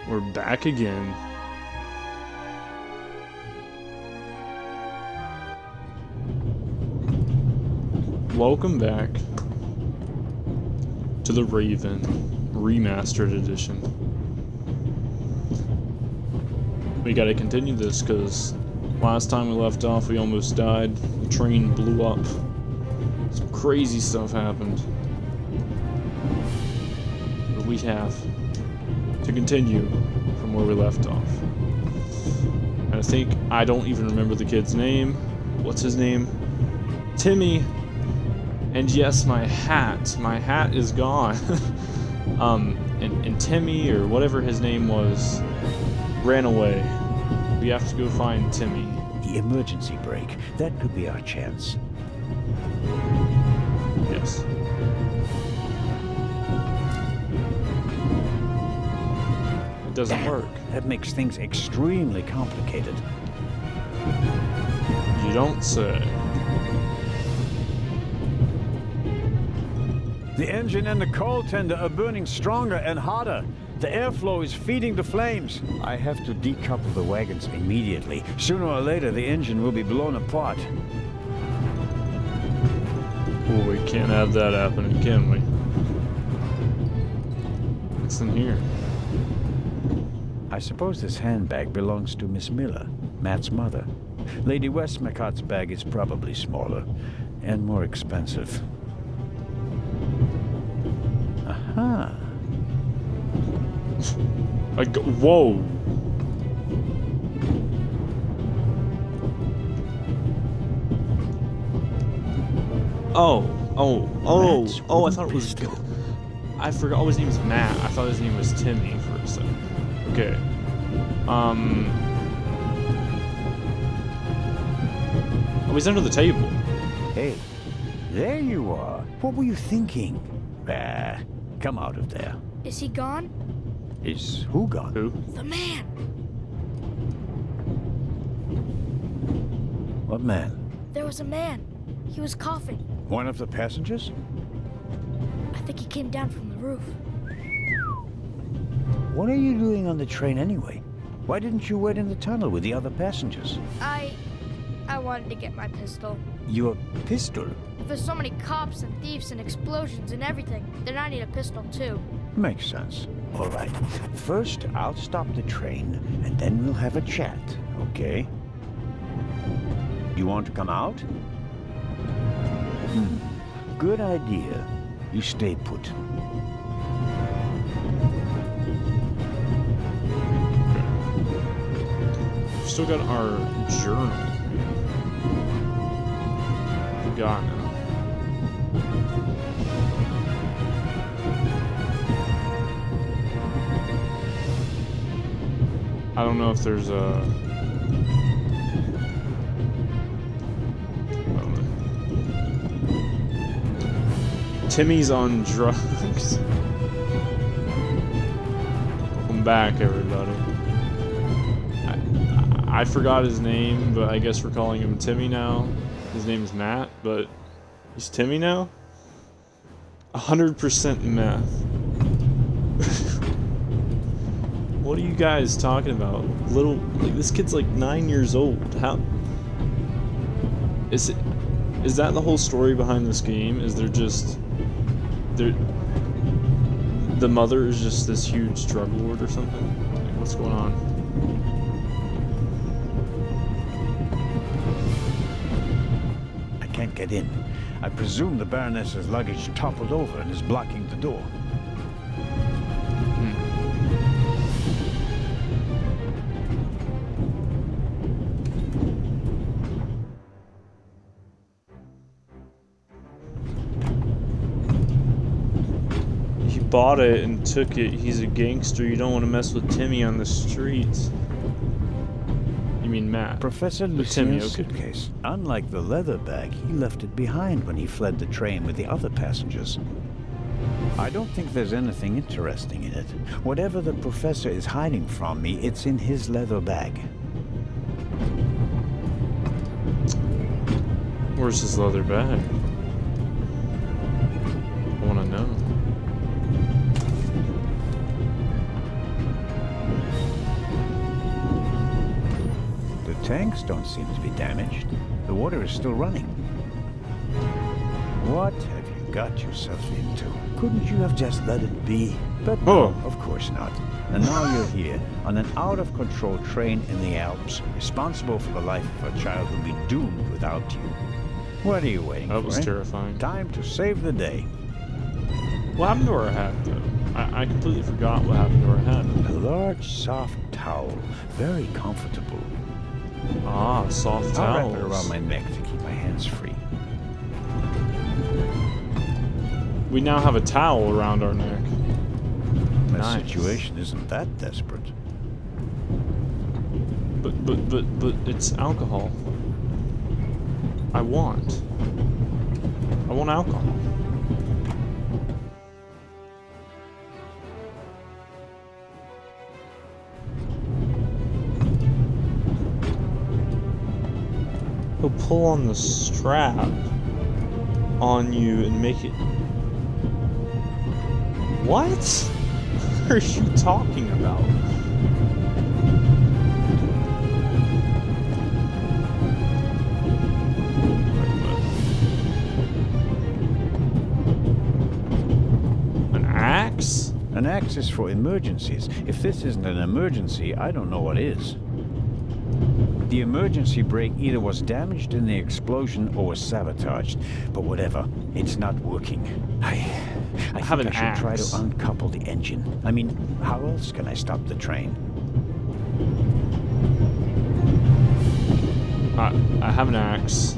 We're back again. Welcome back to the Raven Remastered Edition. We gotta continue this because last time we left off we almost died. The train blew up. Some crazy stuff happened. But we have to continue from where we left off. And I don't even remember the kid's name. What's his name? Timmy. And yes, my hat is gone. And Timmy, or whatever his name was, ran away. We have to go find Timmy. The emergency brake. That could be our chance. Yes. It doesn't work. That makes things extremely complicated. You don't say. The engine and the coal tender are burning stronger and hotter. The airflow is feeding the flames. I have to decouple the wagons immediately. Sooner or later, the engine will be blown apart. Oh, we can't have that happening, can we? What's in here? I suppose this handbag belongs to Miss Miller, Matt's mother. Lady Westmacott's bag is probably smaller and more expensive. Aha. Whoa. Oh, I thought it was... I forgot. Oh, his name was Matt. I thought his name was Timmy for a second. Okay. Oh, he's under the table. Hey, there you are. What were you thinking? Come out of there. Is he gone? Is who gone? Who? The man! What man? There was a man. He was coughing. One of the passengers? I think he came down from the roof. What are you doing on the train anyway? Why didn't you wait in the tunnel with the other passengers? I wanted to get my pistol. Your pistol? If there's so many cops and thieves and explosions and everything, then I need a pistol too. Makes sense. All right. First, I'll stop the train, and then we'll have a chat, okay? You want to come out? Good idea. You stay put. We've still got our journal. We got now. I don't know if there's a... Timmy's on drugs. Welcome back, everybody. I forgot his name, but I guess we're calling him Timmy now. His name's Matt, but he's Timmy now? 100% meth. What are you guys talking about? This kid's like 9 years old. How is that the whole story behind this game? Is the mother is just this huge drug lord or something? Like, what's going on? I can't get in. I presume the Baroness's luggage toppled over and is blocking the door. Bought it and took it. He's a gangster. You don't want to mess with Timmy on the streets. You mean Matt? Professor Lucien's suitcase. Unlike the leather bag, he left it behind when he fled the train with the other passengers. I don't think there's anything interesting in it. Whatever the professor is hiding from me, it's in his leather bag. Where's his leather bag? I want to know. Tanks don't seem to be damaged. The water is still running. What have you got yourself into? Couldn't you have just let it be? But no, of course not. And now you're here, on an out-of-control train in the Alps, responsible for the life of a child who'll be doomed without you. What are you waiting for? That was terrifying. Time to save the day. What happened to our hat, though? I completely forgot what happened to our hat. A large, soft towel. Very comfortable. Ah, soft I'll towels. wrap it around my neck to keep my hands free. We now have a towel around our neck. The Nice. situation isn't that desperate. But it's alcohol. I want alcohol. He'll pull on the strap on you and make it. What? What are you talking about? An axe? An axe is for emergencies. If this isn't an emergency, I don't know what is. The emergency brake either was damaged in the explosion or was sabotaged. But whatever, it's not working. I have think an I should try axe. to uncouple the engine. I mean, how else can I stop the train? I have an axe.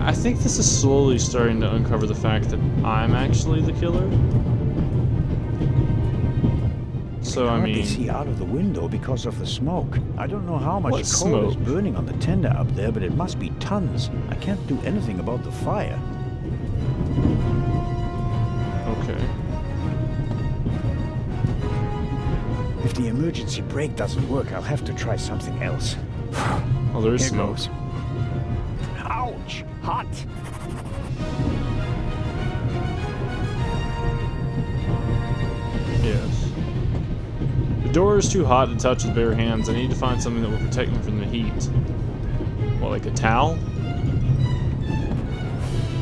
I think this is slowly starting to uncover the fact that I'm actually the killer. So I hardly mean, see out of the window because of the smoke. I don't know how much What coal is smoke? burning on the tender up there, but it must be tons. I can't do anything about the fire. okay. If the emergency brake doesn't work, I'll have to try something else. Oh, there is Here smoke. goes. Ouch! Hot! Yes. The door is too hot to touch with bare hands. I need to find something that will protect me from the heat. What, like a towel?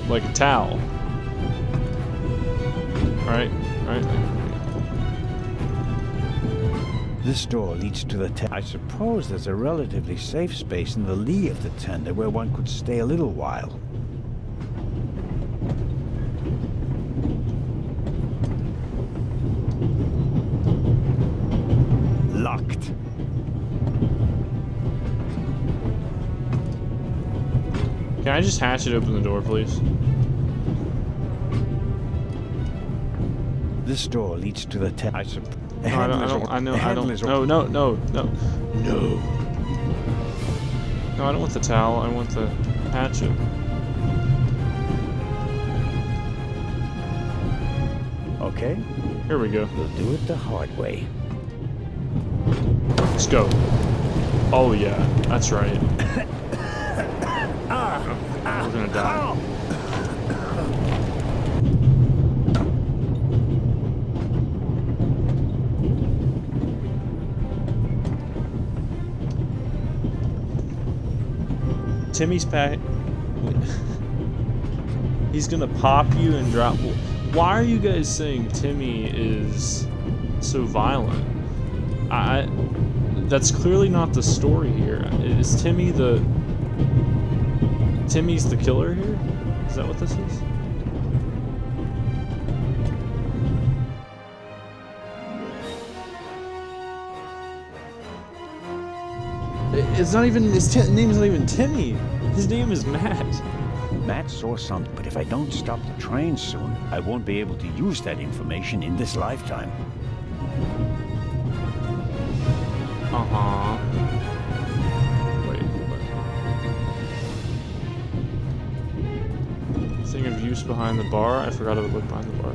Like a towel. Alright, alright. This door leads to the tender. I suppose there's a relatively safe space in the lee of the tender where one could stay a little while. Locked. Can I just hatchet open the door, please? This door leads to the tender. I suppose. No, I don't. No, no, no, no. No. No, I don't want the towel. I want the hatchet. Okay, Here we go. we'll do it the hard way. Let's go. Oh yeah, that's right. We're gonna die. Timmy's pack. He's gonna pop you and drop. Why are you guys saying Timmy is so violent? That's clearly not the story here. Is Timmy Timmy's the killer here? Is that what this is? It's not even, his name is not even Timmy. His name is Matt. Matt saw something, but if I don't stop the train soon, I won't be able to use that information in this lifetime. Uh-huh. Wait. Thing of use behind the bar? I forgot how to look behind the bar.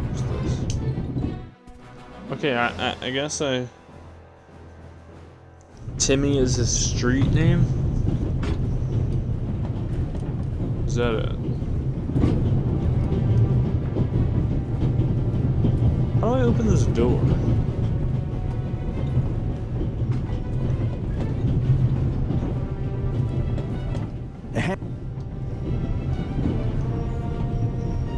What's this? Okay, I guess Timmy is his street name? Is that it? How do I open this door?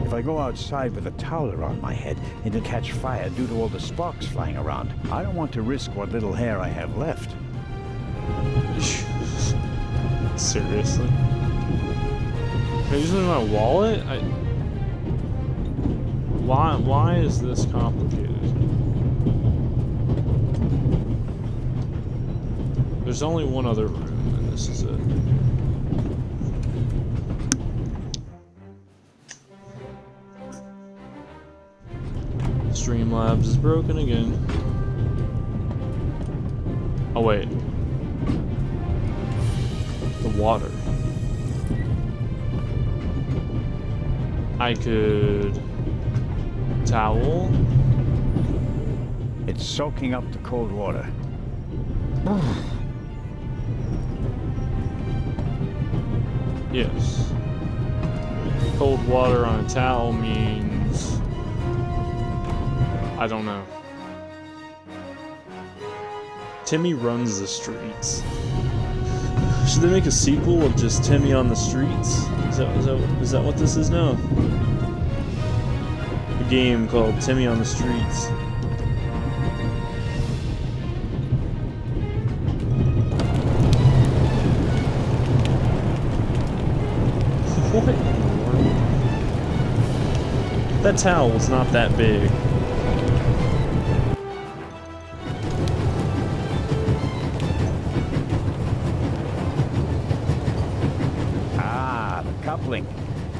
If I go outside with a towel around my head, it'll catch fire due to all the sparks flying around. I don't want to risk what little hair I have left. Seriously? Can I use it in my wallet? Why is this complicated? There's only one other room, and this is it. Streamlabs is broken again. Oh wait. The water. I could... towel? It's soaking up the cold water. Yes. Cold water on a towel means... I don't know. Timmy runs the streets. Should they make a sequel of just Timmy on the streets? Is that what this is now? A game called Timmy on the Streets. What in the world? That towel's not that big. Coupling.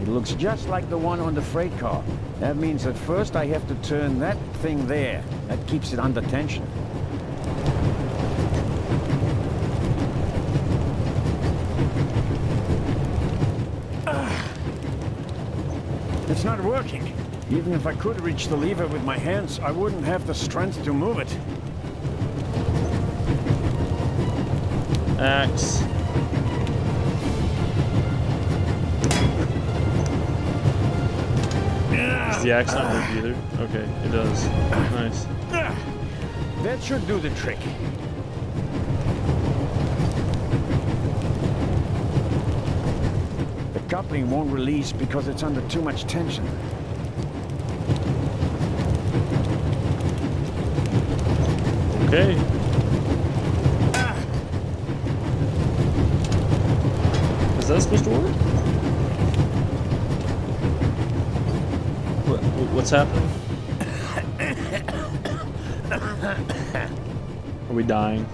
It looks just like the one on the freight car. That means at first I have to turn that thing there. That keeps it under tension. It's not working. Even if I could reach the lever with my hands, I wouldn't have the strength to move it. Axe. Does the axe not work either? Okay, it does. Nice. That should do the trick. The coupling won't release because it's under too much tension. Okay. Is that supposed to work? What's happening? Are we dying?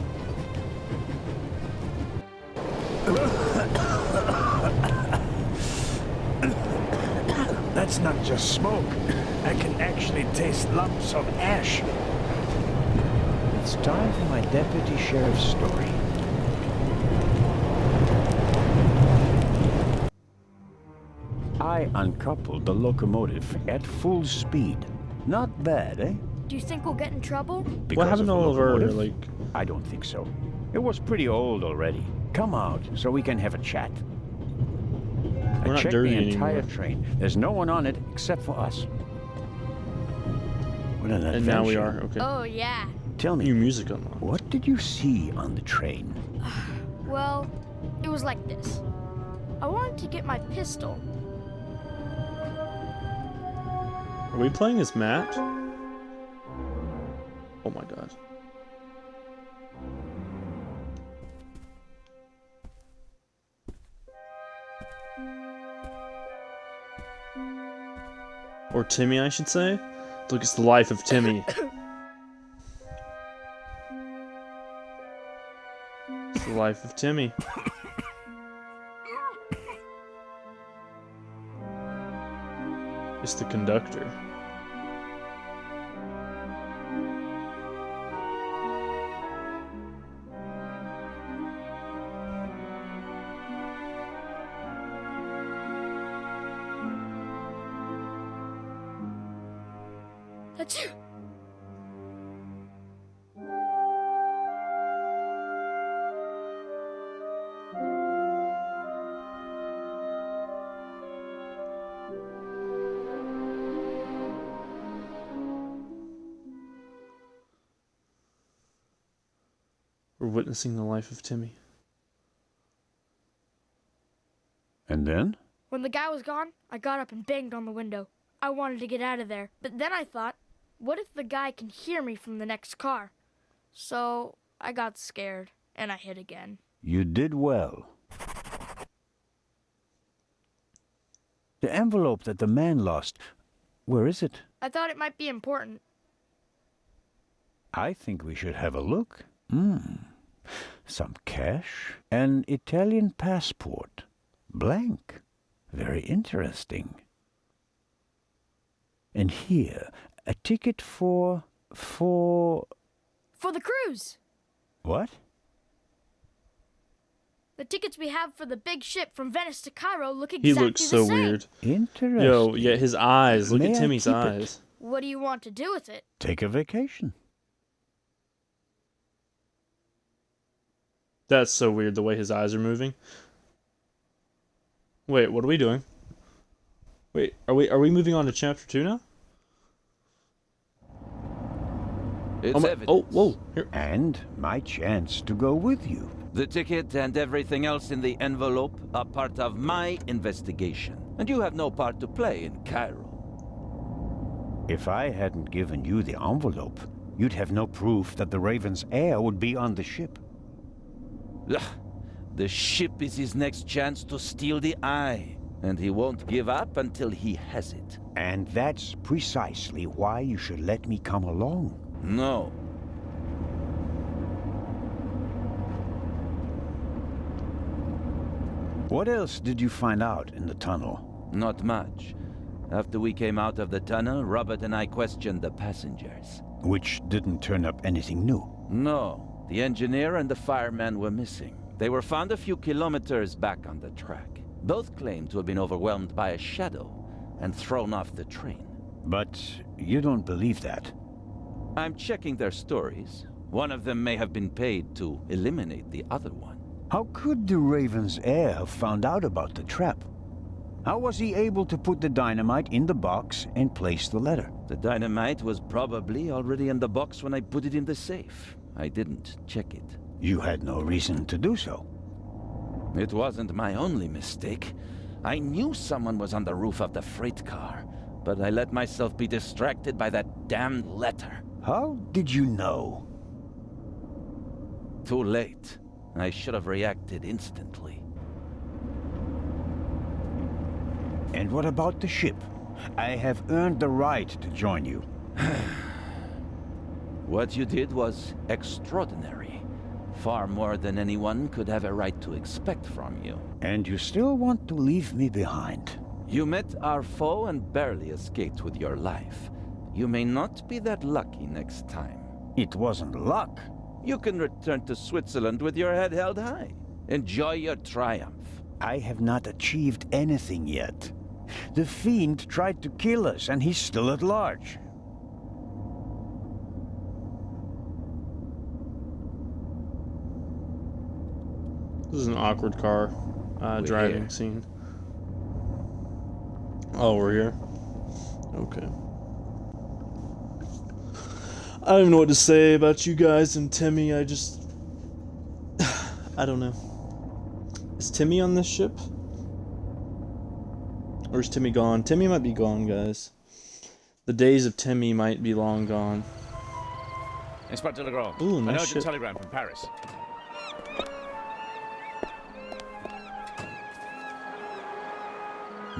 That's not just smoke. I can actually taste lumps of ash. It's time for my deputy sheriff's story. I uncoupled the locomotive at full speed. Not bad, eh? Do you think we'll get in trouble? Because What happened to of the all of our, locomotive? like... I don't think so. It was pretty old already. Come out so we can have a chat. We're I not checked dirty the entire anymore. train. There's no one on it except for us. What an adventure. And now we are, okay. Oh, yeah. Tell New me, music unlocked. what did you see on the train? Well, it was like this. I wanted to get my pistol. Are we playing as Matt? Oh my god. Or Timmy, I should say. Look, it's the life of Timmy. It's the life of Timmy. It's the conductor. That's you. We're witnessing the life of Timmy. And then? When the guy was gone, I got up and banged on the window. I wanted to get out of there. But then I thought, what if the guy can hear me from the next car? So I got scared, and I hid again. You did well. The envelope that the man lost, where is it? I thought it might be important. I think we should have a look. Some cash, an Italian passport, blank. Very interesting. And here, a ticket for the cruise! What? The tickets we have for the big ship from Venice to Cairo look He exactly looks so the same. weird. Interesting. Yo, yeah, his eyes. Look May at I Timmy's keep it? eyes. What do you want to do with it? Take a vacation. That's so weird, the way his eyes are moving. Wait, what are we doing? Wait, are we moving on to chapter 2 now? It's oh, whoa. Here. And my chance to go with you. The ticket and everything else in the envelope are part of my investigation. And you have no part to play in Cairo. If I hadn't given you the envelope, you'd have no proof that the Raven's heir would be on the ship. Ugh, the ship is his next chance to steal the eye. And he won't give up until he has it. And that's precisely why you should let me come along. No. What else did you find out in the tunnel? Not much. After we came out of the tunnel, Robert and I questioned the passengers. Which didn't turn up anything new. No, the engineer and the fireman were missing. They were found a few kilometers back on the track. Both claimed to have been overwhelmed by a shadow and thrown off the train. But you don't believe that. I'm checking their stories. One of them may have been paid to eliminate the other one. How could the Raven's heir have found out about the trap? How was he able to put the dynamite in the box and place the letter? The dynamite was probably already in the box when I put it in the safe. I didn't check it. You had no reason to do so. It wasn't my only mistake. I knew someone was on the roof of the freight car, but I let myself be distracted by that damned letter. How did you know? Too late. I should have reacted instantly. And what about the ship? I have earned the right to join you. What you did was extraordinary. Far more than anyone could have a right to expect from you. And you still want to leave me behind? You met our foe and barely escaped with your life. You may not be that lucky next time. It wasn't luck. You can return to Switzerland with your head held high. Enjoy your triumph. I have not achieved anything yet. The Fiend tried to kill us, and he's still at large. This is an awkward car driving here. scene. Oh, we're here? Okay. I don't even know what to say about you guys and Timmy. I just... I don't know. Is Timmy on this ship? Or is Timmy gone? Timmy might be gone, guys. The days of Timmy might be long gone. Inspector Legrand, Ooh, an nice urgent ship. telegram from Paris.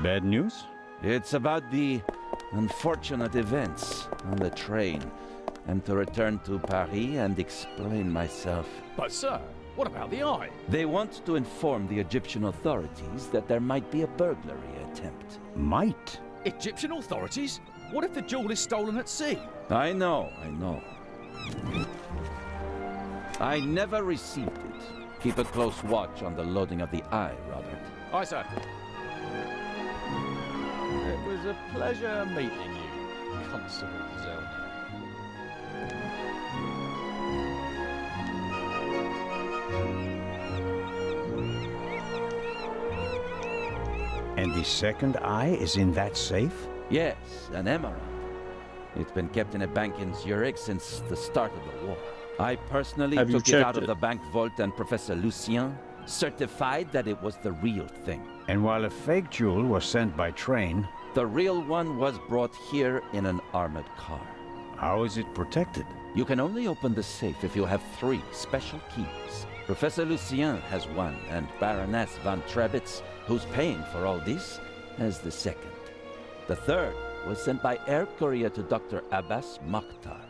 Bad news? It's about the unfortunate events on the train. And to return to Paris and explain myself. But sir, what about the eye? They want to inform the Egyptian authorities that there might be a burglary attempt. Might. Egyptian authorities? What if the jewel is stolen at sea? I know. I never received it. Keep a close watch on the loading of the eye, Robert. Aye, sir. It was a pleasure meeting you, Constable Zellner. And the second eye is in that safe? Yes, an emerald. It's been kept in a bank in Zurich since the start of the war. I personally Have you took it out checked of it? the bank vault, and Professor Lucien certified that it was the real thing. And while a fake jewel was sent by train, The real one was brought here in an armored car. how is it protected? You can only open the safe if you have 3 special keys. Professor Lucien has one, and Baroness von Trebitz, who's paying for all this, has the second. The third was sent by air courier to Dr. Abbas Mokhtar,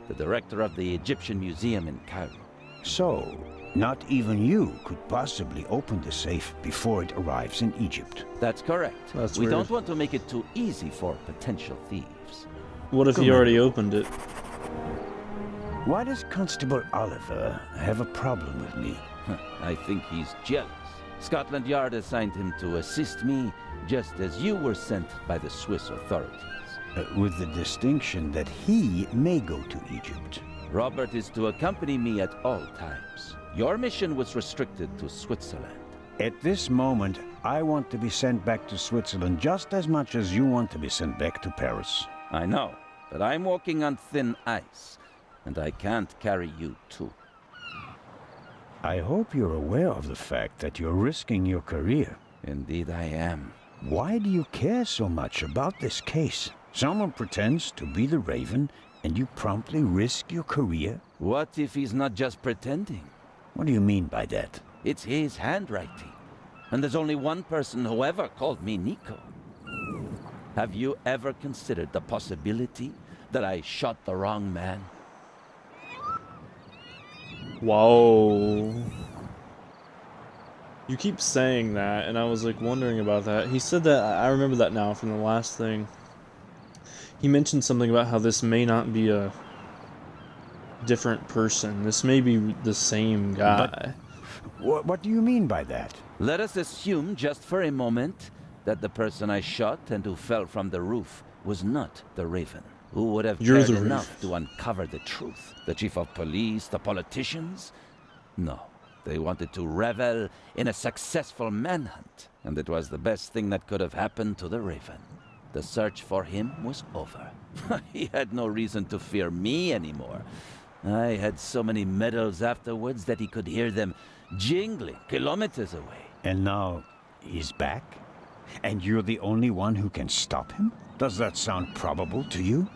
the director of the Egyptian Museum in Cairo. So, not even you could possibly open the safe before it arrives in Egypt. That's correct. That's we weird. don't want to make it too easy for potential thieves. What if he Come on. already opened it? Why does Constable Oliver have a problem with me? I think he's jealous. Scotland Yard assigned him to assist me, just as you were sent by the Swiss authorities. With the distinction that he may go to Egypt. Robert is to accompany me at all times. Your mission was restricted to Switzerland. At this moment, I want to be sent back to Switzerland just as much as you want to be sent back to Paris. I know, but I'm walking on thin ice, and I can't carry you too. I hope you're aware of the fact that you're risking your career. Indeed I am. Why do you care so much about this case? Someone pretends to be the Raven, and you promptly risk your career? What if he's not just pretending? What do you mean by that? It's his handwriting. And there's only one person who ever called me Nico. Have you ever considered the possibility that I shot the wrong man? Whoa. You keep saying that, and I was like wondering about that. He said that, I remember that now from the last thing. He mentioned something about how this may not be a different person. This may be the same guy. What do you mean by that? Let us assume just for a moment that the person I shot and who fell from the roof was not the Raven. Who would have You're cared the enough Raven. to uncover the truth? The chief of police, the politicians? No. They wanted to revel in a successful manhunt, and it was the best thing that could have happened to the Raven. The search for him was over. He had no reason to fear me anymore. I had so many medals afterwards that he could hear them jingling kilometers away. And now he's back? And you're the only one who can stop him? Does that sound probable to you?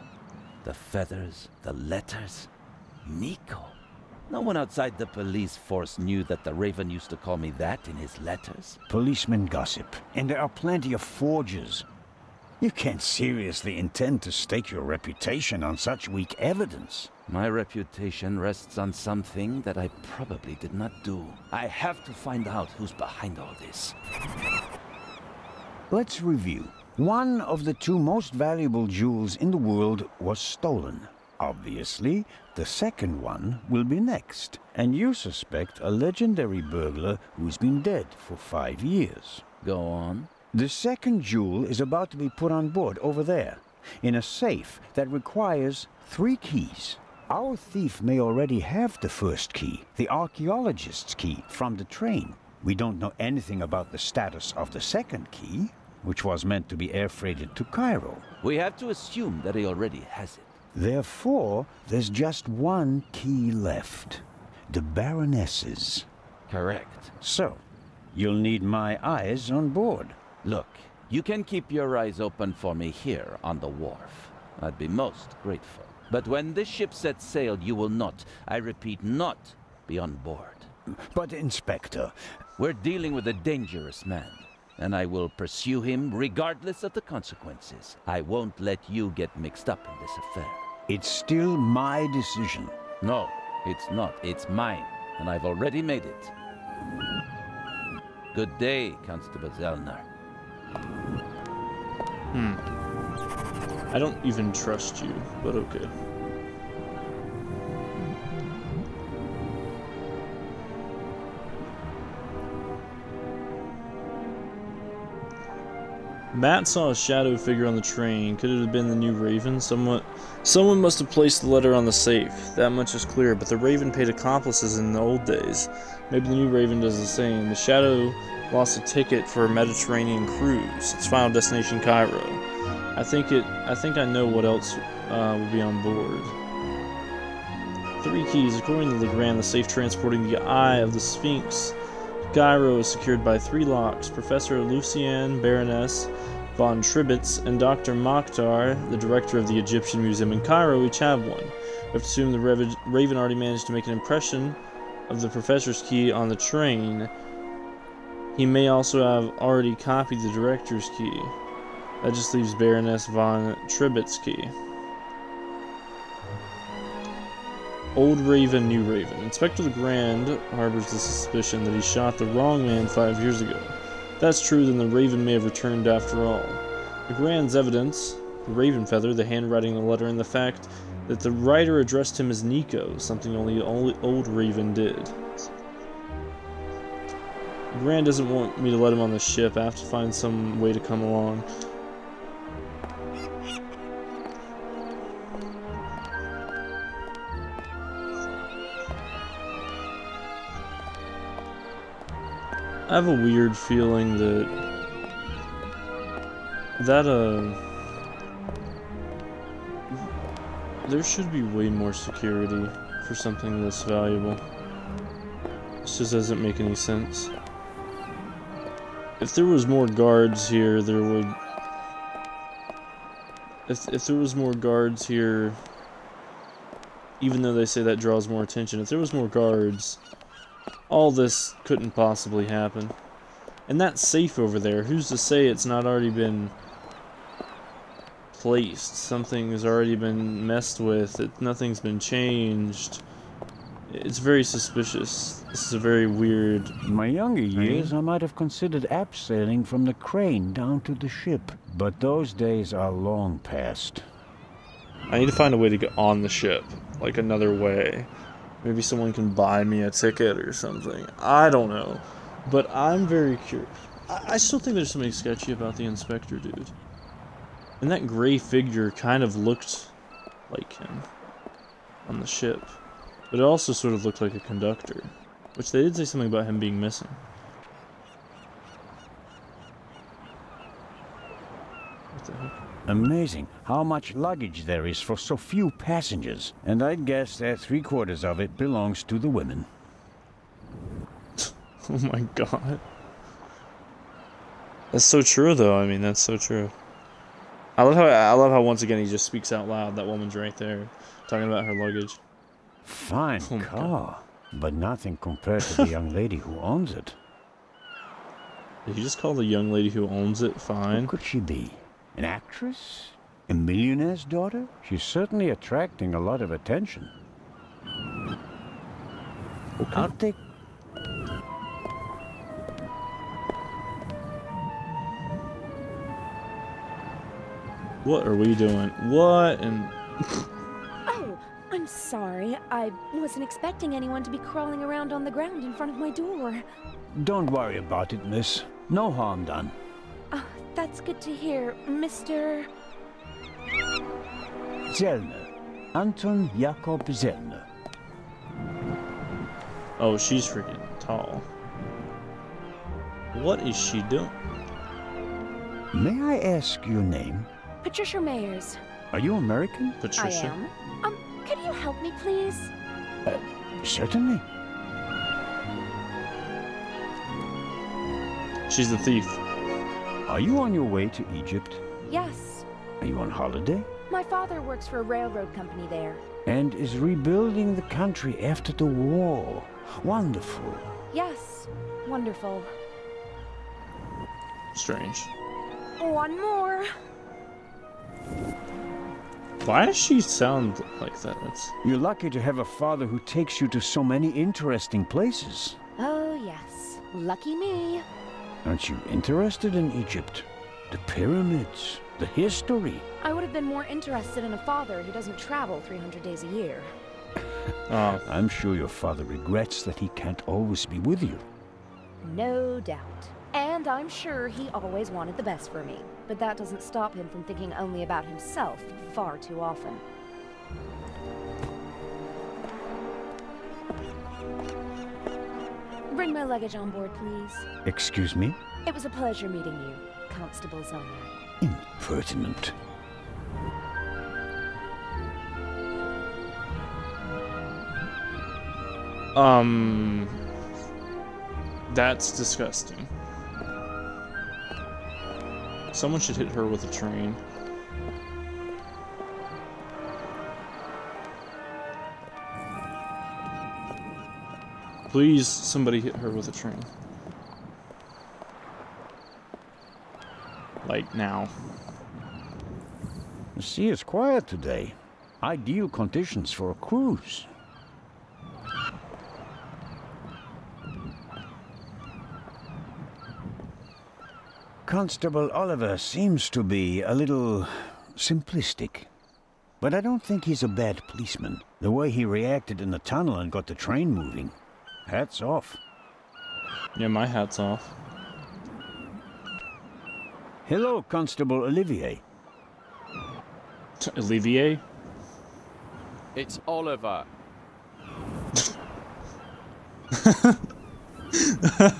The feathers, the letters. Nico. No one outside the police force knew that the Raven used to call me that in his letters. Policemen gossip, and there are plenty of forgers. You can't seriously intend to stake your reputation on such weak evidence. My reputation rests on something that I probably did not do. I have to find out who's behind all this. Let's review. One of the 2 most valuable jewels in the world was stolen. Obviously, the second one will be next. And you suspect a legendary burglar who's been dead for 5 years. Go on. The second jewel is about to be put on board over there, in a safe that requires 3 keys. Our thief may already have the first key, the archaeologist's key, from the train. We don't know anything about the status of the second key, which was meant to be air freighted to Cairo. We have to assume that he already has it. Therefore, there's just 1 key left. The Baroness's. Correct. So, you'll need my eyes on board. Look, you can keep your eyes open for me here on the wharf. I'd be most grateful. But when this ship sets sail, you will not, I repeat, not be on board. But, Inspector, We're dealing with a dangerous man, and I will pursue him regardless of the consequences. I won't let you get mixed up in this affair. it's still my decision. No, it's not. It's mine, and I've already made it. Good day, Constable Zellner. I don't even trust you, but okay. Matt saw a shadow figure on the train. Could it have been the new Raven? Someone must have placed the letter on the safe. That much is clear, but the Raven paid accomplices in the old days. Maybe the new Raven does the same. The shadow lost a ticket for a Mediterranean cruise. Its final destination, Cairo. I think I know what else will be on board. 3 keys. According to Legrand, the safe transporting the Eye of the Sphinx gyro is secured by 3 locks. Professor Lucienne Baroness von Tribitz and Dr. Mokhtar, the director of the Egyptian Museum in Cairo, each have one. We have to assume the Raven already managed to make an impression of the professor's key on the train. He may also have already copied the director's key. That just leaves Baroness von Tribitz's key. Old Raven, New Raven. Inspector Legrand harbors the suspicion that he shot the wrong man 5 years ago. If that's true, then the Raven may have returned after all. Legrand's evidence, the Raven feather, the handwriting of the letter, and the fact that the writer addressed him as Nico, something only Old Raven did. Legrand doesn't want me to let him on the ship. I have to find some way to come along. I have a weird feeling that there should be way more security for something this valuable. This just doesn't make any sense. If there was more guards here, there would... If there was more guards here, even though they say that draws more attention, if there was more guards, all this couldn't possibly happen. And that safe over there, who's to say it's not already been placed? Something has already been messed with. Nothing's been changed. It's very suspicious. This is a very weird... In my younger years, I might have considered abseiling from the crane down to the ship. But those days are long past. I need to find a way to get on the ship. Like another way. Maybe someone can buy me a ticket or something. I don't know. But I'm very curious. I still think there's something sketchy about the inspector dude. And that gray figure kind of looked like him on the ship. But it also sort of looked like a conductor. Which they did say something about him being missing. What the heck? Amazing how much luggage there is for so few passengers. And I'd guess that 3/4 of it belongs to the women. Oh my god. That's so true though, I mean, that's so true. I love how once again he just speaks out loud. That woman's right there, talking about her luggage. Fine Oh my car, but nothing compared to the young lady who owns it. Did you just call the young lady who owns it fine? Who could she be? An actress? A millionaire's daughter? She's certainly attracting a lot of attention. Okay. I'll take... What are we doing? What and... Oh, I'm sorry. I wasn't expecting anyone to be crawling around on the ground in front of my door. Don't worry about it, miss. No harm done. That's good to hear, Mr. Zellner. Anton Jakob Zellner. Oh, she's freaking tall. What is she doing? May I ask your name? Patricia Mayers. Are you American? Patricia? I am. Could you help me, please? Certainly. She's the thief. Are you on your way to Egypt? Yes. Are you on holiday? My father works for a railroad company there. And is rebuilding the country after the war. Wonderful. Yes. Wonderful. Strange. One more. Why does she sound like that? You're lucky to have a father who takes you to so many interesting places. Oh, yes. Lucky me. Aren't you interested in Egypt? The pyramids, the history. I would have been more interested in a father who doesn't travel 300 days a year. Oh. I'm sure your father regrets that he can't always be with you. No doubt. And I'm sure he always wanted the best for me. But that doesn't stop him from thinking only about himself far too often. Bring my luggage on board, please. Excuse me? It was a pleasure meeting you, Constable Zoner. That's disgusting. Someone should hit her with a train. Please, somebody hit her with a train. Like now. The sea is quiet today. Ideal conditions for a cruise. Constable Oliver seems to be a little simplistic. But I don't think he's a bad policeman. The way he reacted in the tunnel and got the train moving. Hats off. Yeah, my hat's off. Hello, Constable Olivier. Olivier? It's Oliver.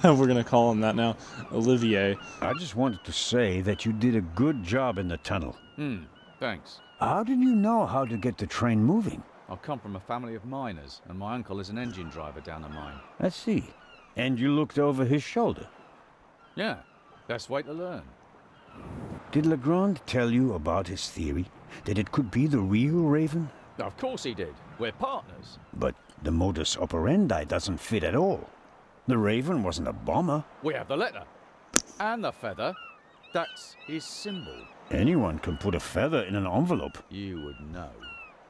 We're gonna call him that now. Olivier. I just wanted to say that you did a good job in the tunnel. Thanks. How did you know how to get the train moving? I come from a family of miners, and my uncle is an engine driver down a mine. I see. And you looked over his shoulder. Yeah, best way to learn. Did Legrand tell you about his theory? That it could be the real Raven? Of course he did. We're partners. But the modus operandi doesn't fit at all. The Raven wasn't a bomber. We have the letter. And the feather. That's his symbol. Anyone can put a feather in an envelope. You would know.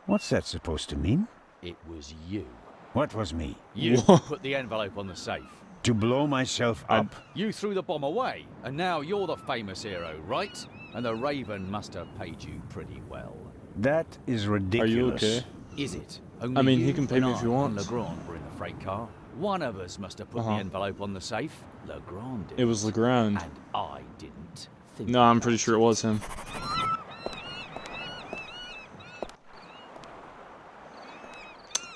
What's that supposed to mean? It was you. What was me? You put the envelope on the safe. To blow myself up? You threw the bomb away, and now you're the famous hero, right? And the Raven must have paid you pretty well. That is ridiculous. Are you okay? Is it? Only I mean, you he can pay me and if he I wants. and Legrand were in the freight car. One of us must have put the envelope on the safe. Legrand did. It was Legrand. And I didn't. Think No, I'm about pretty sure it was him.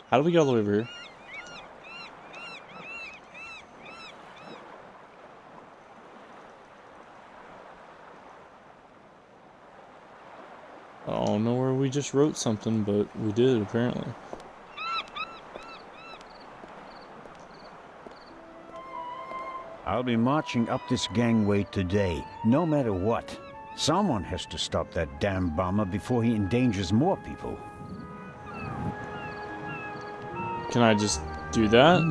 How do we get all the way over here? I don't know where we just wrote something, but we did apparently. I'll be marching up this gangway today, no matter what. Someone has to stop that damn bomber before he endangers more people. Can I just do that?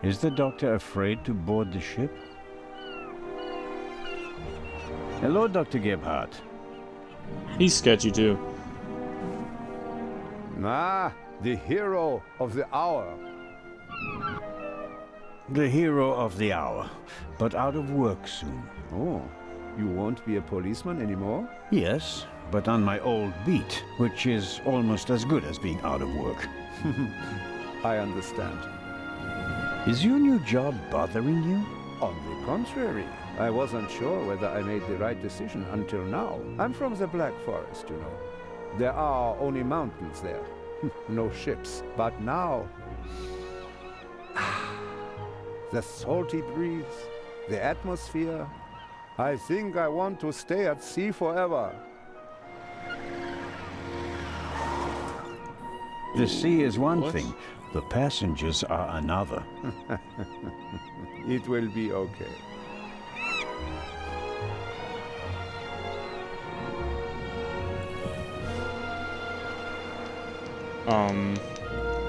Is the doctor afraid to board the ship? Hello, Dr. Gebhardt. He's sketchy too. Ah, the hero of the hour. The hero of the hour, but out of work soon. Oh, you won't be a policeman anymore? Yes, but on my old beat, which is almost as good as being out of work. I understand. Is your new job bothering you? On the contrary, I wasn't sure whether I made the right decision until now. I'm from the Black Forest, you know. There are only mountains there. No ships. But now... the salty breeze, the atmosphere. I think I want to stay at sea forever. The sea is one What? thing, the passengers are another. It will be okay.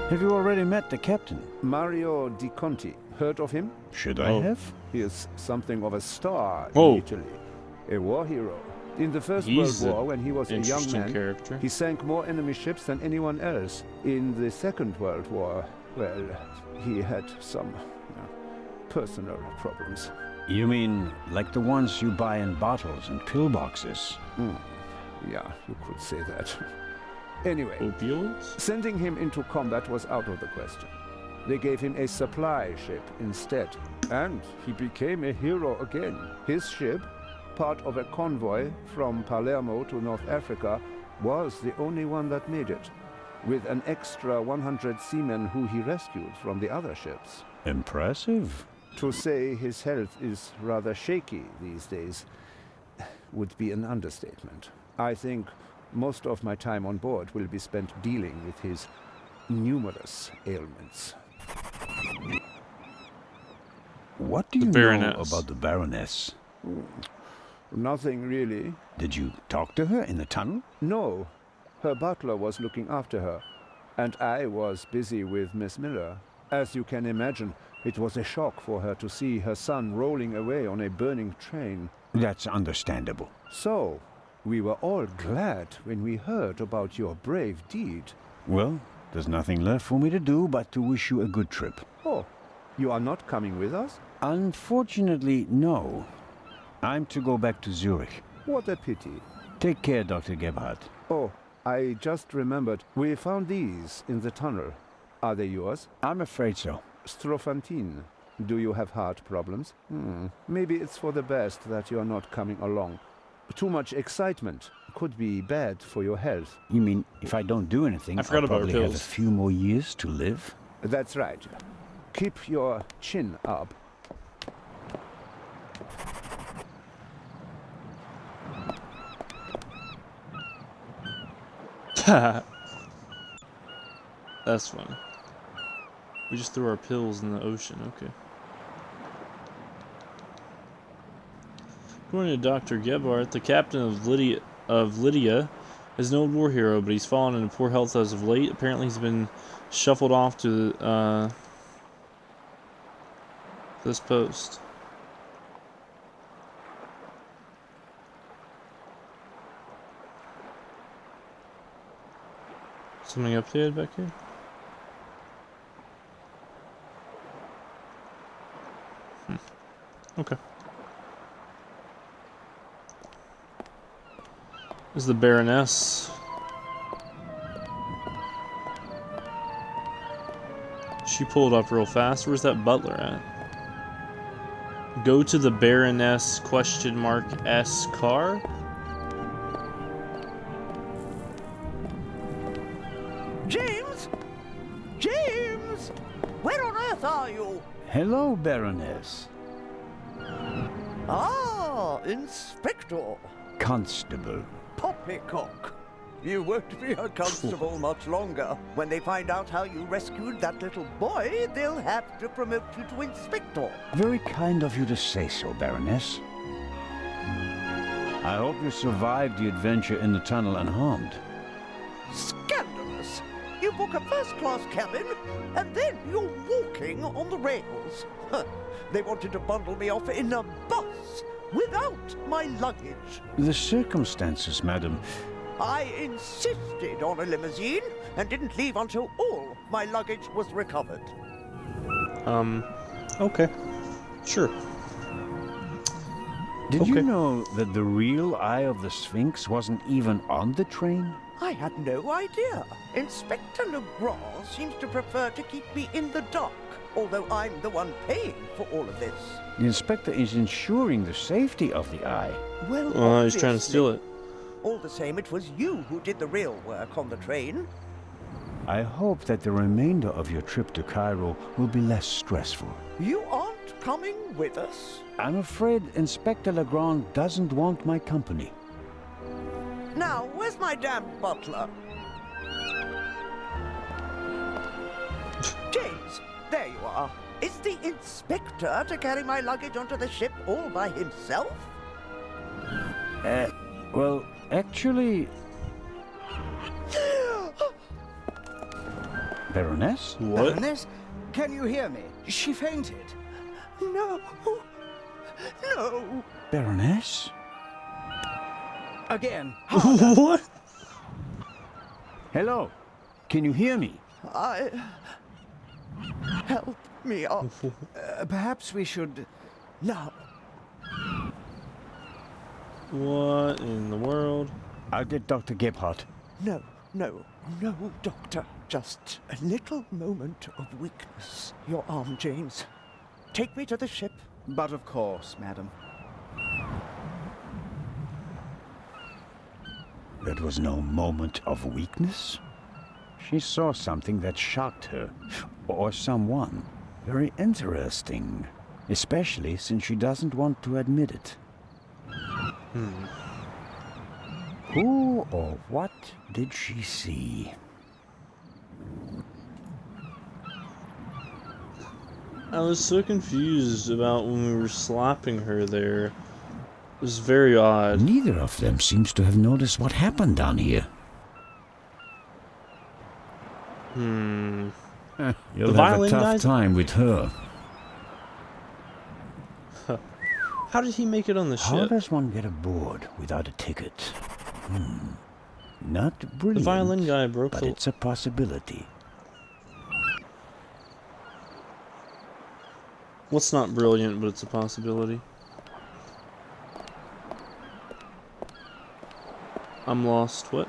Have you already met the captain? Mario Di Conti. Heard of him? Should I Oh. have? He is something of a star Whoa. in Italy. A war hero. In the First He's World an War, when he was a young interesting man, character. he sank more enemy ships than anyone else. In the Second World War, well, he had some personal problems. You mean like the ones you buy in bottles and pillboxes? Yeah, you could say that. Anyway, Opioids? sending him into combat was out of the question. They gave him a supply ship instead, and he became a hero again. His ship, part of a convoy from Palermo to North Africa, was the only one that made it, with an extra 100 seamen who he rescued from the other ships. Impressive. To say his health is rather shaky these days would be an understatement. I think most of my time on board will be spent dealing with his numerous ailments. What do you know Baroness. about the Baroness? Nothing really. Did you talk to her in the tunnel? No. Her butler was looking after her, and I was busy with Miss Miller. As you can imagine, it was a shock for her to see her son rolling away on a burning train. That's understandable. So, we were all glad when we heard about your brave deed. Well, there's nothing left for me to do but to wish you a good trip. Oh, you are not coming with us? Unfortunately, no. I'm to go back to Zurich. What a pity. Take care, Dr. Gebhardt. Oh, I just remembered. We found these in the tunnel. Are they yours? I'm afraid so. Strophantine. Do you have heart problems? Maybe it's for the best that you're not coming along. Too much excitement could be bad for your health. You mean if I don't do anything, I forgot I'll about probably have a pills. few more years to live? That's right. Keep your chin up. That's funny. We just threw our pills in the ocean. Okay. According to Dr. Gebhardt, the captain of Lydia is an old war hero, but he's fallen into poor health as of late. Apparently, he's been shuffled off to this post. Something updated back here? Okay. This is the Baroness. She pulled up real fast. Where's that butler at? Go to the Baroness ?S car? James? James! Where on earth are you? Hello, Baroness. Ah, Inspector. Constable. Poppycock. You won't be a constable much longer. When they find out how you rescued that little boy, they'll have to promote you to Inspector. Very kind of you to say so, Baroness. I hope you survived the adventure in the tunnel unharmed. Scandalous! You book a first-class cabin, and then you're walking on the rails. Huh. They wanted to bundle me off in a bus without my luggage. The circumstances, madam. I insisted on a limousine and didn't leave until all my luggage was recovered. Okay. Sure. Did Okay. you know that the real Eye of the Sphinx wasn't even on the train? I had no idea. Inspector Legrand seems to prefer to keep me in the dark, although I'm the one paying for all of this. The inspector is ensuring the safety of the Eye. Well, He's trying to obviously. steal it. All the same, it was you who did the real work on the train. I hope that the remainder of your trip to Cairo will be less stressful. You aren't coming with us? I'm afraid Inspector Legrand doesn't want my company. Now, where's my damn butler? James, there you are. Is the inspector to carry my luggage onto the ship all by himself? Well, actually... Baroness? What? Baroness, can you hear me? She fainted. No. No. Baroness? Again. What? Hello? Can you hear me? Help me up. Perhaps we should... Now. What in the world? I'll get Dr. Gebhardt. No, Doctor. Just a little moment of weakness. Your arm, James. Take me to the ship. But of course, madam. That was no moment of weakness. She saw something that shocked her, or someone. Very interesting, especially since she doesn't want to admit it. Who or what did she see? I was so confused about when we were slapping her there. It was very odd. Neither of them seems to have noticed what happened down here. Hmm. You'll The have a violin tough guys? time with her. How did he make it on the How ship? does one get aboard without a ticket? Not brilliant, The violin guy broke but the... it's a possibility. Well, it's not brilliant, but it's a possibility. I'm lost. What?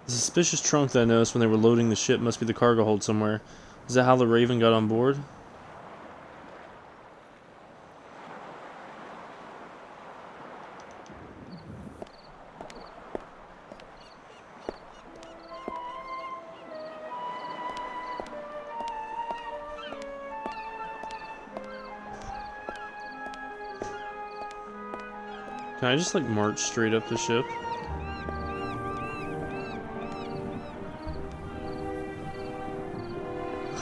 The suspicious trunk that I noticed when they were loading the ship must be the cargo hold somewhere. Is that how the Raven got on board? Can I just, like, march straight up the ship?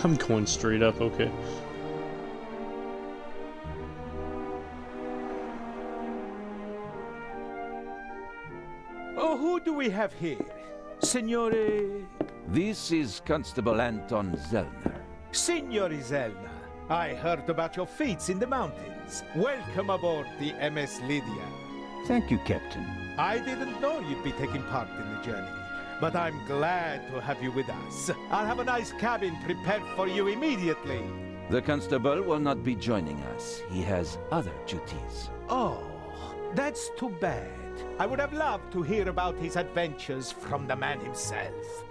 I'm going straight up, okay. Oh, who do we have here? Signore... This is Constable Anton Zellner. Signore Zelna. I heard about your feats in the mountains. Welcome aboard the MS Lydia. Thank you, Captain. I didn't know you'd be taking part in the journey, but I'm glad to have you with us. I'll have a nice cabin prepared for you immediately. The constable will not be joining us. He has other duties. Oh, that's too bad. I would have loved to hear about his adventures from the man himself.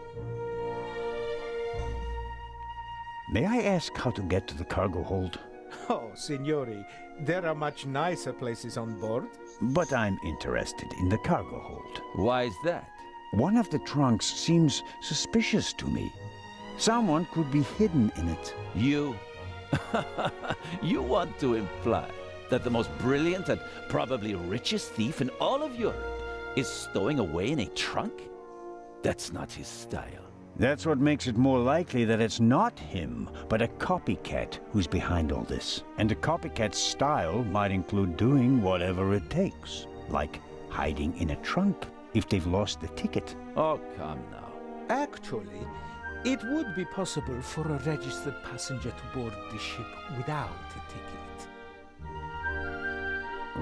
May I ask how to get to the cargo hold? Oh, Signori, there are much nicer places on board. But I'm interested in the cargo hold. Why is that? One of the trunks seems suspicious to me. Someone could be hidden in it. You? You want to imply that the most brilliant and probably richest thief in all of Europe is stowing away in a trunk? That's not his style. That's what makes it more likely that it's not him, but a copycat who's behind all this. And a copycat's style might include doing whatever it takes, like hiding in a trunk if they've lost the ticket. Oh, come now. Actually, it would be possible for a registered passenger to board the ship without a ticket.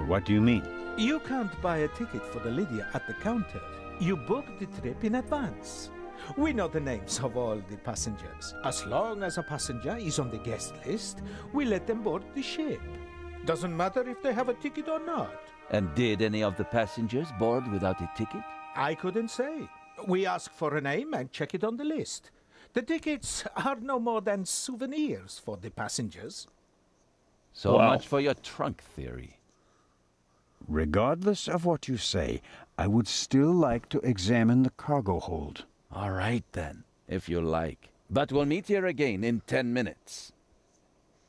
What do you mean? You can't buy a ticket for the Lydia at the counter. You book the trip in advance. We know the names of all the passengers. As long as a passenger is on the guest list, we let them board the ship. Doesn't matter if they have a ticket or not. And did any of the passengers board without a ticket? I couldn't say. We ask for a name and check it on the list. The tickets are no more than souvenirs for the passengers. So Wow. much for your trunk theory. Regardless of what you say, I would still like to examine the cargo hold. All right, then, if you like. But we'll meet here again in 10 minutes.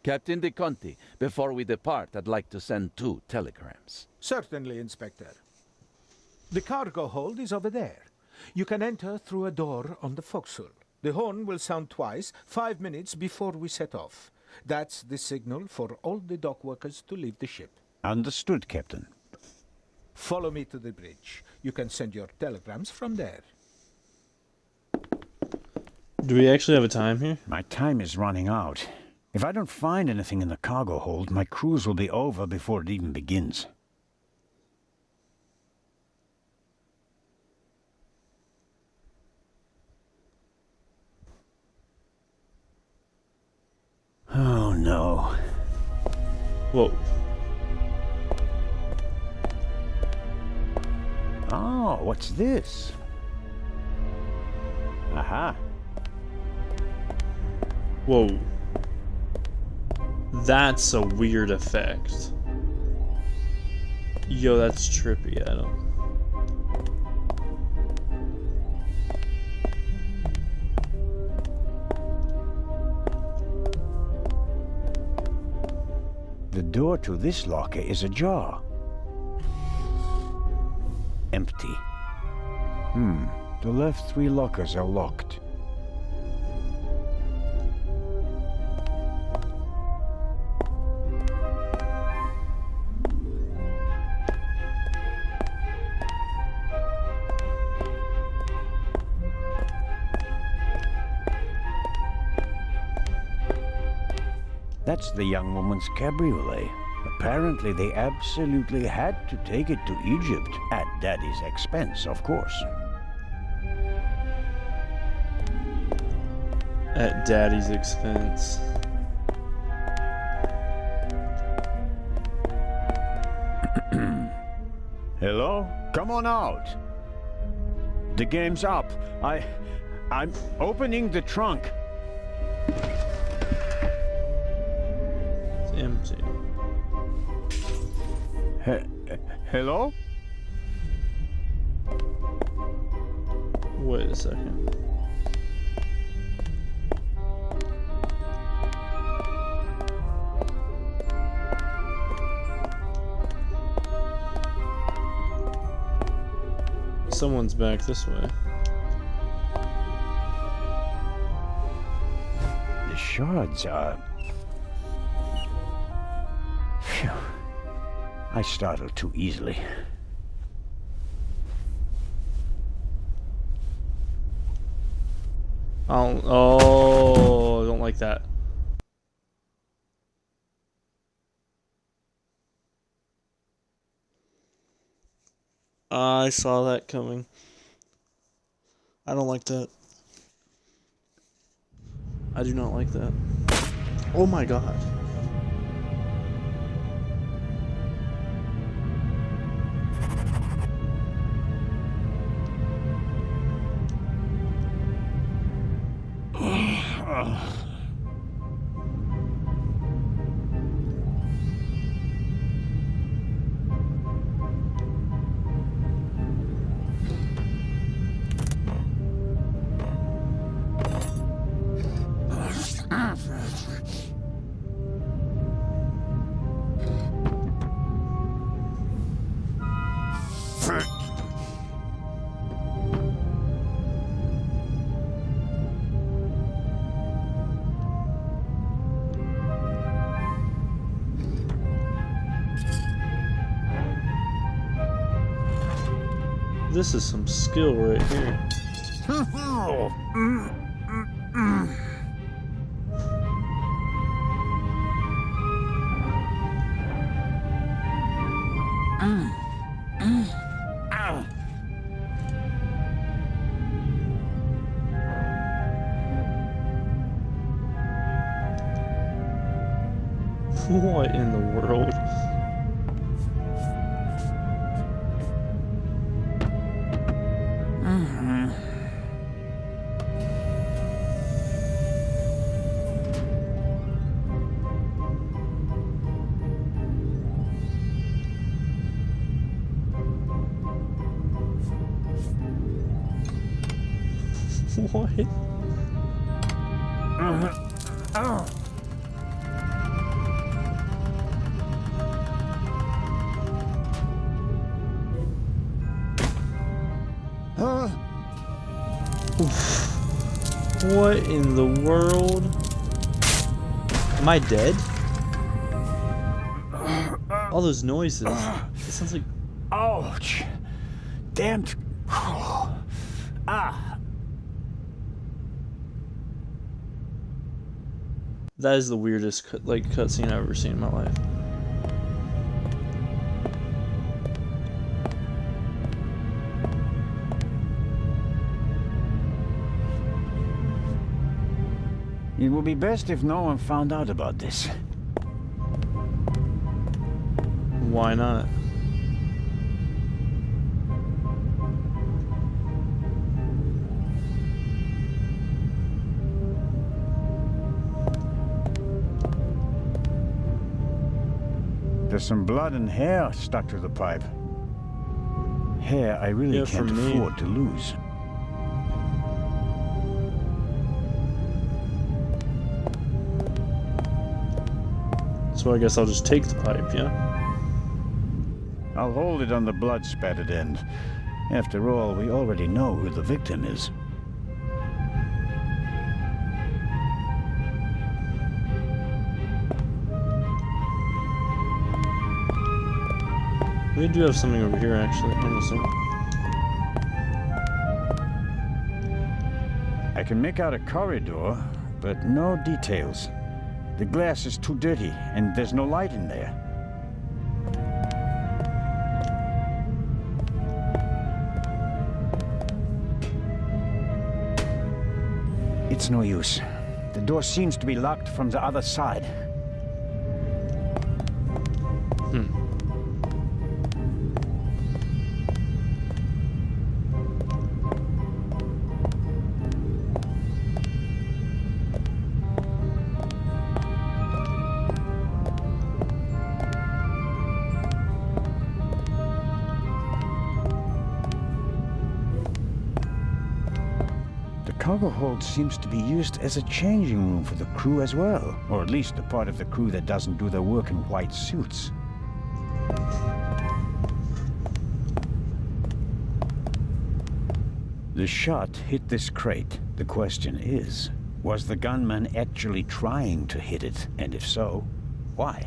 Captain De Conti, before we depart, I'd like to send 2 telegrams. Certainly, Inspector. The cargo hold is over there. You can enter through a door on the forecastle. The horn will sound twice, 5 minutes before we set off. That's the signal for all the dock workers to leave the ship. Understood, Captain. Follow me to the bridge. You can send your telegrams from there. Do we actually have a time here? My time is running out. If I don't find anything in the cargo hold, my cruise will be over before it even begins. Oh no. Whoa. Oh, what's this? Aha. Whoa. That's a weird effect. Yo, that's trippy, Adam. The door to this locker is ajar. Empty. The left 3 lockers are locked. That's the young woman's cabriolet. Apparently, they absolutely had to take it to Egypt, at Daddy's expense, of course. At Daddy's expense. Hello? Come on out. The game's up. I'm opening the trunk. It's empty. Hello? Wait a second. Someone's back this way. The shards are... Phew. I startle too easily. Oh, I don't like that. I saw that coming. I don't like that. I do not like that. Oh my god. This is some skill right here. What in the world? What? What in the world? Am I dead? All those noises. It sounds like... Ouch! Damn. Ah! That is the weirdest cutscene I've ever seen in my life. It would be best if no one found out about this. Why not? There's some blood and hair stuck to the pipe. Hair I really can't afford to lose. So I guess I'll just take the pipe, yeah? I'll hold it on the blood-spattered end. After all, we already know who the victim is. We do have something over here, actually. I'm assuming. I can make out a corridor, but no details. The glass is too dirty, and there's no light in there. It's no use. The door seems to be locked from the other side. The cargo hold seems to be used as a changing room for the crew as well. Or at least the part of the crew that doesn't do their work in white suits. The shot hit this crate. The question is, was the gunman actually trying to hit it? And if so, why?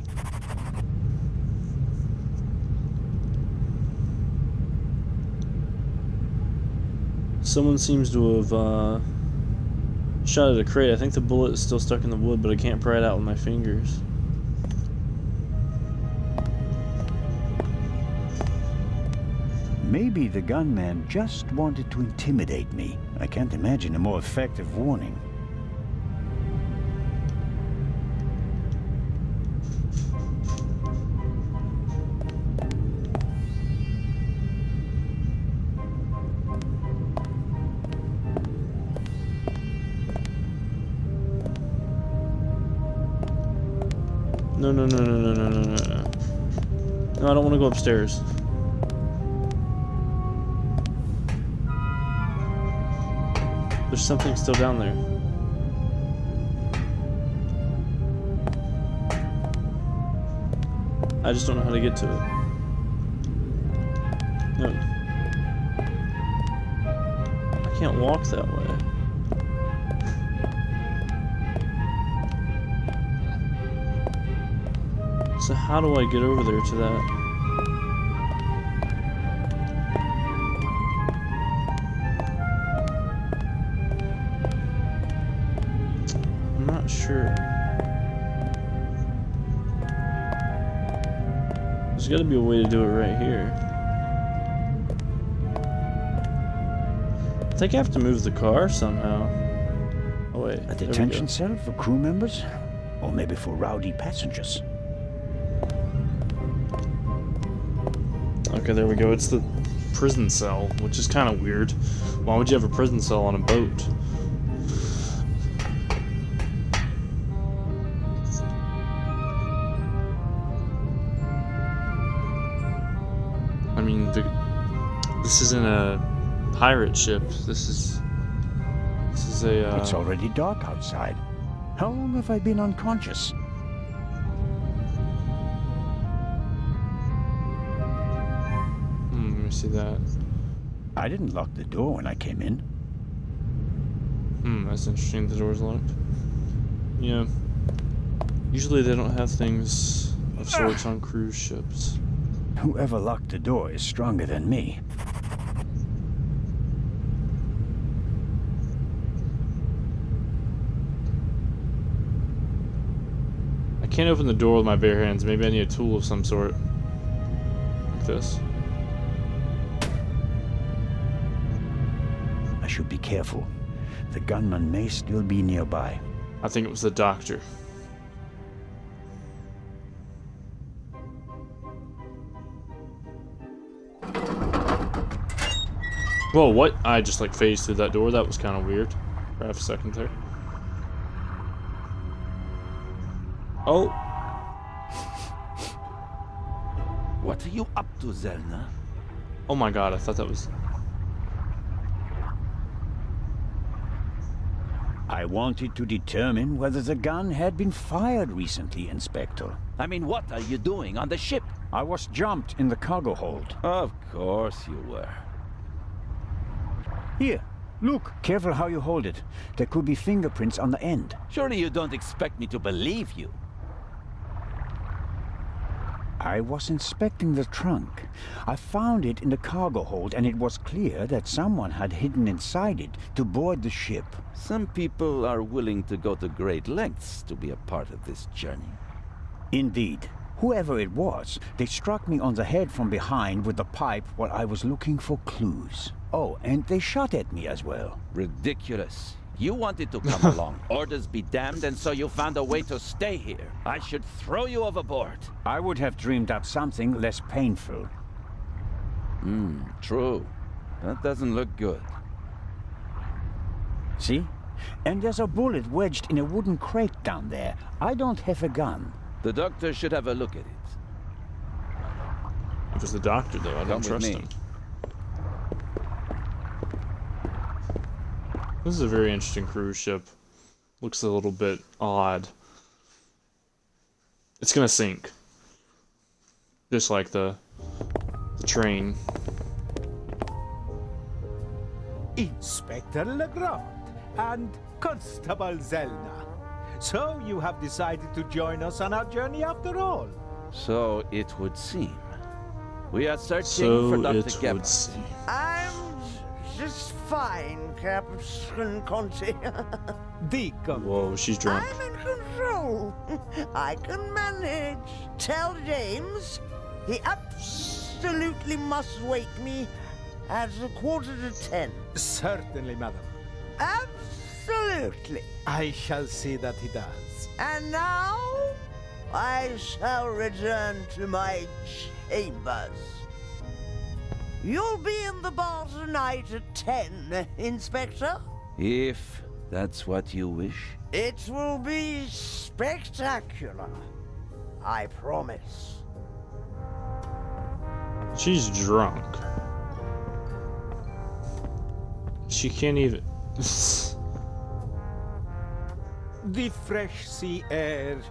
Someone seems to have shot at a crate. I think the bullet is still stuck in the wood, but I can't pry it out with my fingers. Maybe the gunman just wanted to intimidate me. I can't imagine a more effective warning. No, no, no, no, no, no, no, no. No, I don't want to go upstairs. There's something still down there. I just don't know how to get to it. No. I can't walk that way. So how do I get over there to that? I'm not sure. There's got to be a way to do it right here. I think I have to move the car somehow. Oh wait. A detention cell for crew members? Or maybe for rowdy passengers? Okay, there we go. It's the prison cell, which is kind of weird. Why would you have a prison cell on a boat? I mean, this isn't a pirate ship. This is a. It's already dark outside. How long have I been unconscious? Let me see that. I didn't lock the door when I came in. That's interesting. The door's locked. Yeah. Usually they don't have things of sorts on cruise ships. Whoever locked the door is stronger than me. I can't open the door with my bare hands. Maybe I need a tool of some sort. Like this. I should be careful. The gunman may still be nearby. I think it was the doctor. Whoa, what? I just like phased through that door. That was kind of weird. For half a second there. Oh. What are you up to, Zelna? Oh my god, I thought that was... I wanted to determine whether the gun had been fired recently, Inspector. I mean, what are you doing on the ship? I was jumped in the cargo hold. Of course you were. Here, look. Careful how you hold it. There could be fingerprints on the end. Surely you don't expect me to believe you. I was inspecting the trunk. I found it in the cargo hold, and it was clear that someone had hidden inside it to board the ship. Some people are willing to go to great lengths to be a part of this journey. Indeed. Whoever it was, they struck me on the head from behind with the pipe while I was looking for clues. Oh, and they shot at me as well. Ridiculous. You wanted to come along. Orders be damned, and so you found a way to stay here. I should throw you overboard. I would have dreamed up something less painful. True. That doesn't look good. See? And there's a bullet wedged in a wooden crate down there. I don't have a gun. The doctor should have a look at it. If it's the doctor, though, I don't trust him. This is a very interesting cruise ship. Looks a little bit odd. It's gonna sink. Just like the train. Inspector Legrand and Constable Zelna. So you have decided to join us on our journey after all. So it would seem. We are searching So for Dr. it would Gebhardt. seem. I'm just fine, Captain Conti. Deacon. Whoa, she's drunk. I'm in control. I can manage. Tell James he absolutely must wake me at 9:45. Certainly, madam. Absolutely. I shall see that he does. And now I shall return to my chambers. You'll be in the bar tonight at 10, Inspector. If that's what you wish. It will be spectacular. I promise. She's drunk. She can't even... The fresh sea air,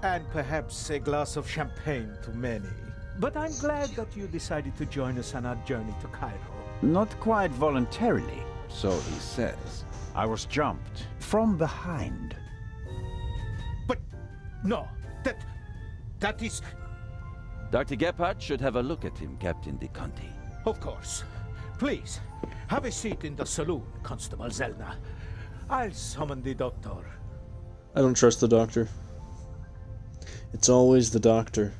and perhaps a glass of champagne to many. But I'm glad that you decided to join us on our journey to Cairo. Not quite voluntarily. So he says. I was jumped from behind. But no, that is... Dr. Gebhardt should have a look at him, Captain De Conti. Of course. Please, have a seat in the saloon, Constable Zelna. I'll summon the doctor. I don't trust the doctor. It's always the doctor.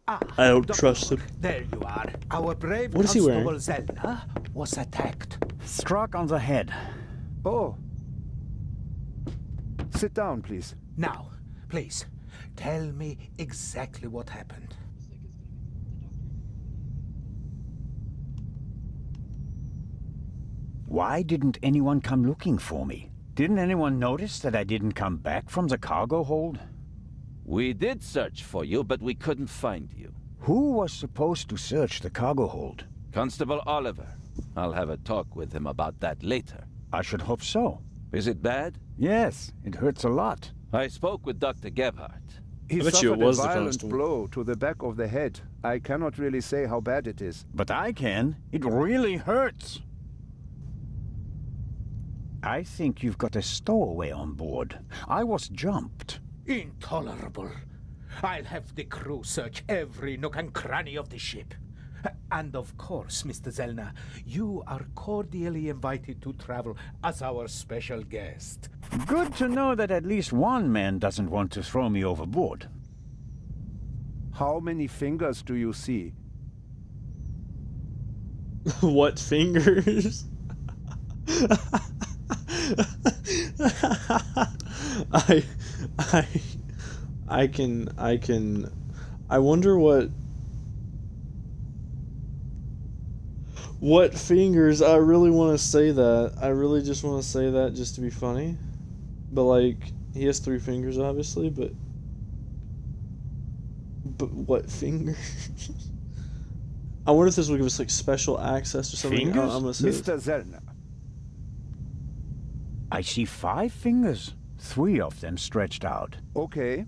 I don't trust him. There you are. Our brave What is he wearing? Constable Zelna was attacked. Struck on the head. Oh. Sit down, please. Now, please, tell me exactly what happened. Why didn't anyone come looking for me? Didn't anyone notice that I didn't come back from the cargo hold? We did search for you, but we couldn't find you. Who was supposed to search the cargo hold? Constable Oliver. I'll have a talk with him about that later. I should hope so. Is it bad? Yes, it hurts a lot. I spoke with Dr. Gebhardt. He I bet you it suffered was a the violent constable. blow to the back of the head. I cannot really say how bad it is. But I can. It really hurts. I think you've got a stowaway on board. I was jumped. Intolerable. I'll have the crew search every nook and cranny of the ship. And of course, Mr. Zelna, you are cordially invited to travel as our special guest. Good to know that at least one man doesn't want to throw me overboard. How many fingers do you see? What fingers? I wonder what fingers. I really want to say that. I really just want to say that just to be funny. But like, he has 3 fingers obviously, but what fingers? I wonder if this will give us like special access or something. Fingers? I'm gonna say Mr. Zelna. I see 5 fingers. 3 of them stretched out. Okay.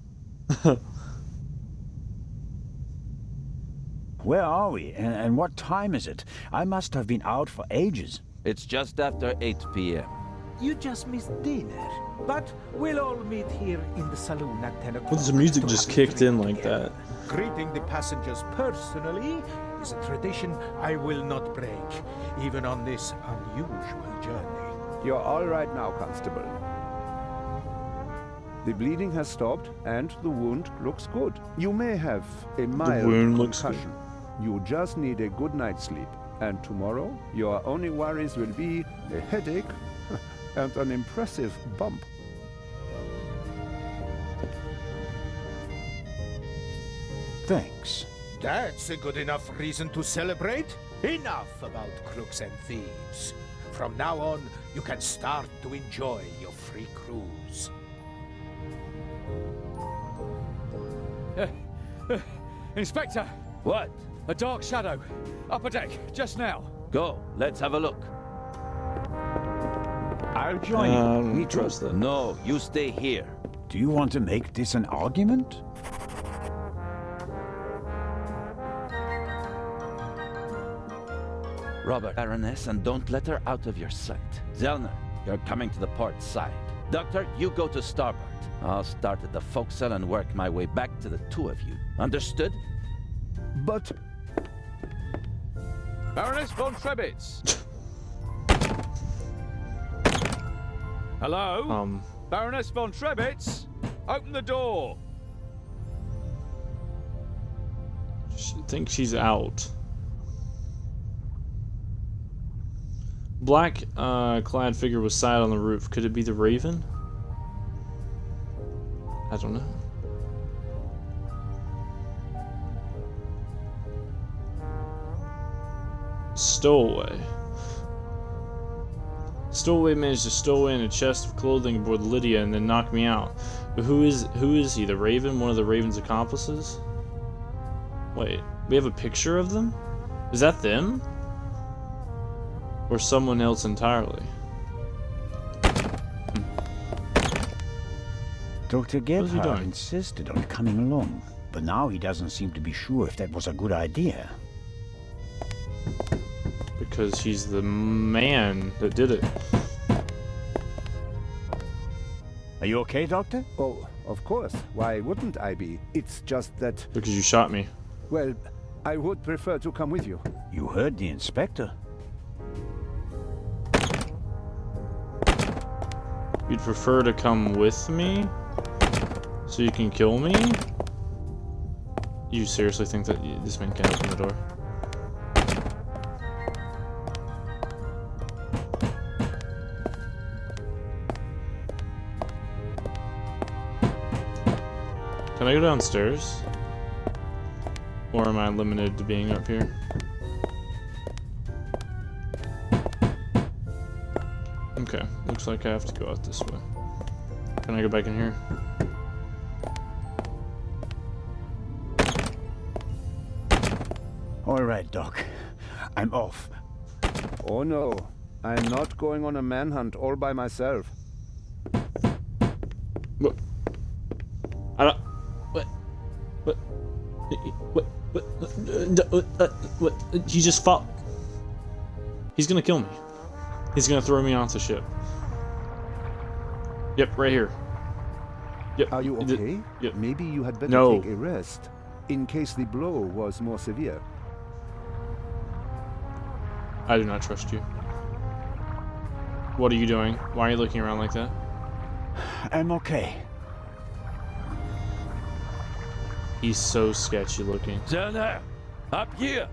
Where are we? And what time is it? I must have been out for ages. It's just after 8 p.m. You just missed dinner. But we'll all meet here in the saloon at 10 o'clock. Well, the music to just have a kicked in drink like together. that. Greeting the passengers personally is a tradition I will not break, even on this unusual journey. You're all right now, Constable. The bleeding has stopped, and the wound looks good. You may have a mild wound looks concussion. You just need a good night's sleep. And tomorrow, your only worries will be a headache and an impressive bump. Thanks. That's a good enough reason to celebrate. Enough about crooks and thieves. From now on, you can start to enjoy your free cruise. Inspector, What? a dark shadow. Upper deck, just now. Go, let's have a look. I'll join you. I Me don't too. trust that. No, you stay here. Do you want to make this an argument? Robert, Baroness, and don't let her out of your sight. Zellner, you're coming to the port side. Doctor, you go to starboard. I'll start at the forecastle and work my way back to the two of you. Understood? But Baroness von Trebitz. Hello? Baroness von Trebitz? Open the door. I think she's out. Black clad figure was sighted on the roof. Could it be the Raven? I don't know. Stowaway. Stowaway managed to stow away in a chest of clothing aboard Lydia and then knock me out. But who is he? The Raven? One of the Raven's accomplices? Wait, we have a picture of them? Is that them? Or someone else entirely? Dr. is he Gebhardt doing? insisted on coming along, but now he doesn't seem to be sure if that was a good idea. Because he's the man that did it. Are you okay, Doctor? oh, of course. Why wouldn't I be? It's just that, Because you shot me. well, I would prefer to come with you. You heard the inspector. You'd prefer to come with me? So you can kill me? You seriously think that this man can open the door? Can I go downstairs? Or am I limited to being up here? Okay, looks like I have to go out this way. Can I go back in here? All right, Doc. I'm off. Oh no, I'm not going on a manhunt all by myself. What? I don't. What? What? He just fought. He's gonna kill me. He's gonna throw me off the ship. Yep, right here. Yep. Are you okay? Yep. Maybe you had better No. take a rest, in case the blow was more severe. I do not trust you. What are you doing? Why are you looking around like that? I'm okay. He's so sketchy looking. Zellner, up here.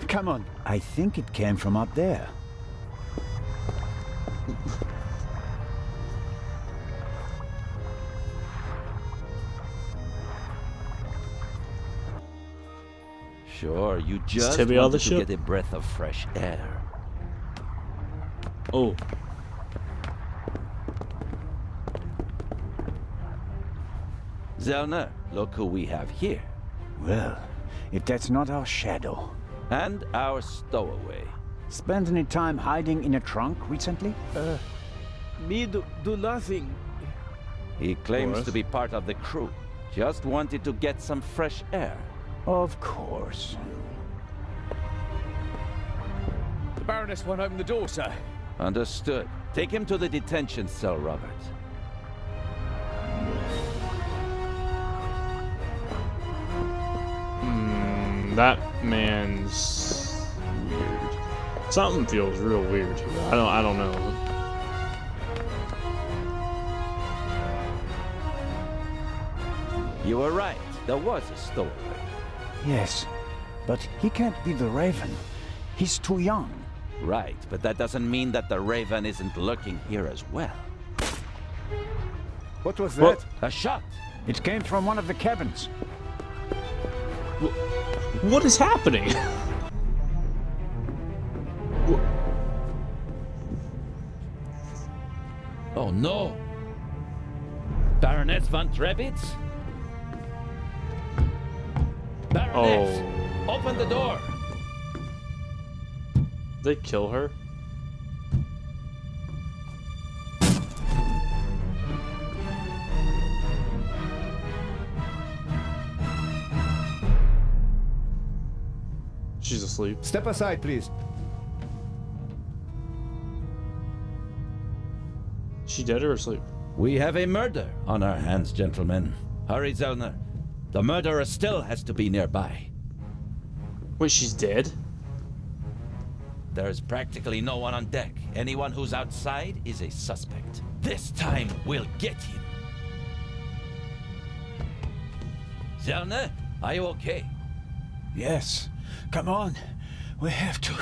Come on. I think it came from up there. Sure, you just Tibby on the wanted to ship? get a breath of fresh air. Oh. Zellner, look who we have here. Well, if that's not our shadow. And our stowaway. Spent any time hiding in a trunk recently? Me do nothing. He claims What? to be part of the crew. Just wanted to get some fresh air. Of course. The Baroness won't open the door, sir. Understood. Take him to the detention cell, Robert. That man's weird. Something feels real weird here. I don't know. You were right. There was a story. Yes, but he can't be the Raven. He's too young. Right, but that doesn't mean that the Raven isn't lurking here as well. What was What? that? A shot! It came from one of the cabins. What is happening? Oh no! Baroness von Trebitz? Baroness! Open the door! They kill her? She's asleep. Step aside, please. She dead or asleep? We have a murder on our hands, gentlemen. Hurry, Zellner. The murderer still has to be nearby. Wait, she's dead? There's practically no one on deck. Anyone who's outside is a suspect. This time, we'll get him. Zellner, are you okay? Yes. Come on. We have to.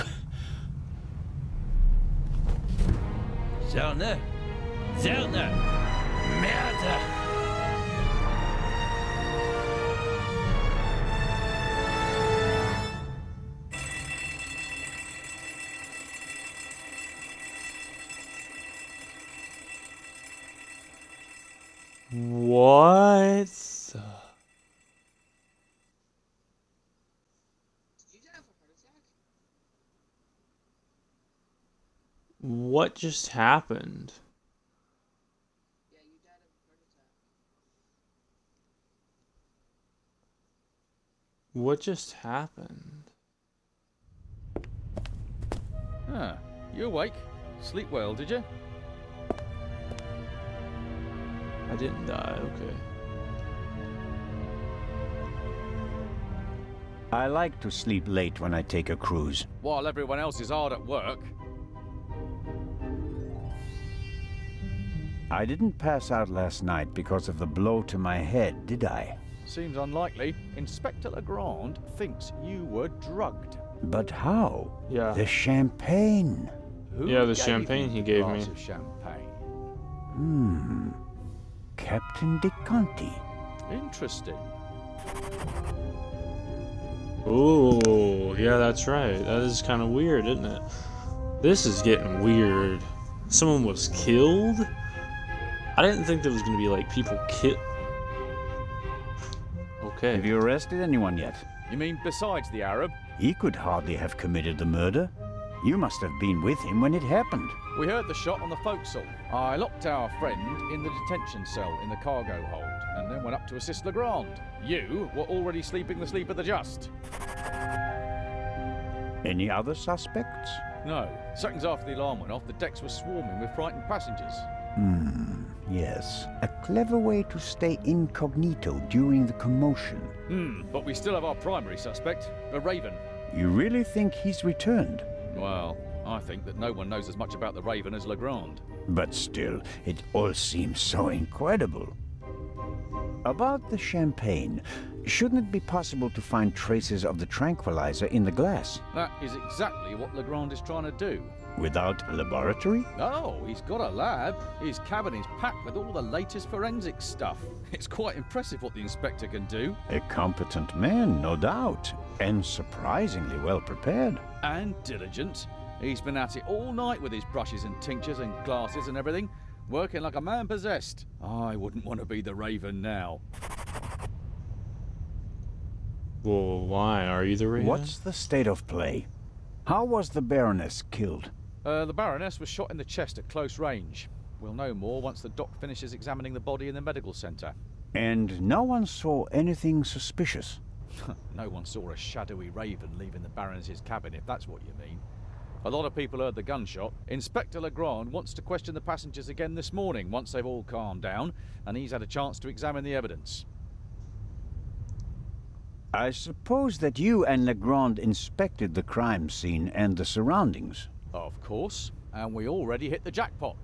Zellner! Zellner! Murder! What? What just happened? What just happened? Ah, you awake? Sleep well, did you? I didn't die, okay. I like to sleep late when I take a cruise. While everyone else is hard at work. I didn't pass out last night because of the blow to my head, did I? Seems unlikely. Inspector Legrand thinks you were drugged. But how? Yeah. The champagne. Who Yeah, the gave champagne you he a gave glass me. of champagne? Captain De Conti. Interesting. Ooh, yeah, that's right. That is kind of weird, isn't it? This is getting weird. Someone was killed? I didn't think there was going to be, like, people killed. Okay. Have you arrested anyone yet? You mean besides the Arab? He could hardly have committed the murder. You must have been with him when it happened. We heard the shot on the forecastle. I locked our friend in the detention cell in the cargo hold, and then went up to assist Legrand. You were already sleeping the sleep of the just. Any other suspects? No. Seconds after the alarm went off, the decks were swarming with frightened passengers. Yes. A clever way to stay incognito during the commotion. But we still have our primary suspect, the Raven. You really think he's returned? Well, I think that no one knows as much about the Raven as Legrand. But still, it all seems so incredible. About the champagne, shouldn't it be possible to find traces of the tranquilizer in the glass? That is exactly what Legrand is trying to do. Without a laboratory? Oh, he's got a lab. His cabin is packed with all the latest forensic stuff. It's quite impressive what the inspector can do. A competent man, no doubt, and surprisingly well prepared. And diligent. He's been at it all night with his brushes and tinctures and glasses and everything, working like a man possessed. I wouldn't want to be the Raven now. Well, why? Are you the Raven? What's the state of play? How was the Baroness killed? The Baroness was shot in the chest at close range. We'll know more once the doc finishes examining the body in the medical centre. And no one saw anything suspicious? No one saw a shadowy Raven leaving the Baroness's cabin, if that's what you mean. A lot of people heard the gunshot. Inspector Legrand wants to question the passengers again this morning, once they've all calmed down, and he's had a chance to examine the evidence. I suppose that you and Legrand inspected the crime scene and the surroundings. Of course. And we already hit the jackpot.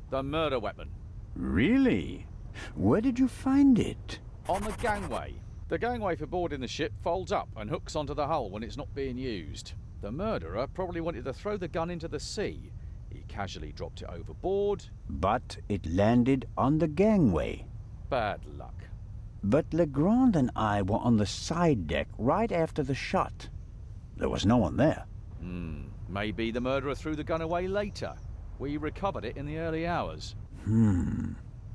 The murder weapon. Really? Where did you find it? On the gangway. The gangway for boarding the ship folds up and hooks onto the hull when it's not being used. The murderer probably wanted to throw the gun into the sea. He casually dropped it overboard. But it landed on the gangway. Bad luck. But Legrand and I were on the side deck right after the shot. There was no one there. Maybe the murderer threw the gun away later. We recovered it in the early hours.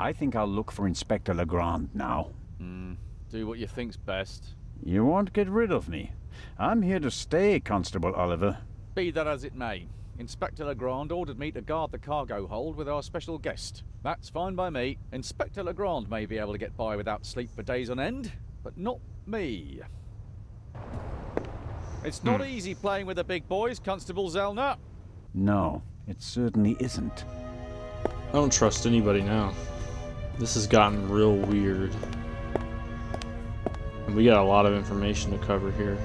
I think I'll look for Inspector Legrand now. Do what you think's best. You won't get rid of me. I'm here to stay, Constable Oliver. Be that as it may, Inspector Legrand ordered me to guard the cargo hold with our special guest. That's fine by me. Inspector Legrand may be able to get by without sleep for days on end, but not me. It's not easy playing with the big boys, Constable Zellner. No, it certainly isn't. I don't trust anybody now. This has gotten real weird. And we got a lot of information to cover here.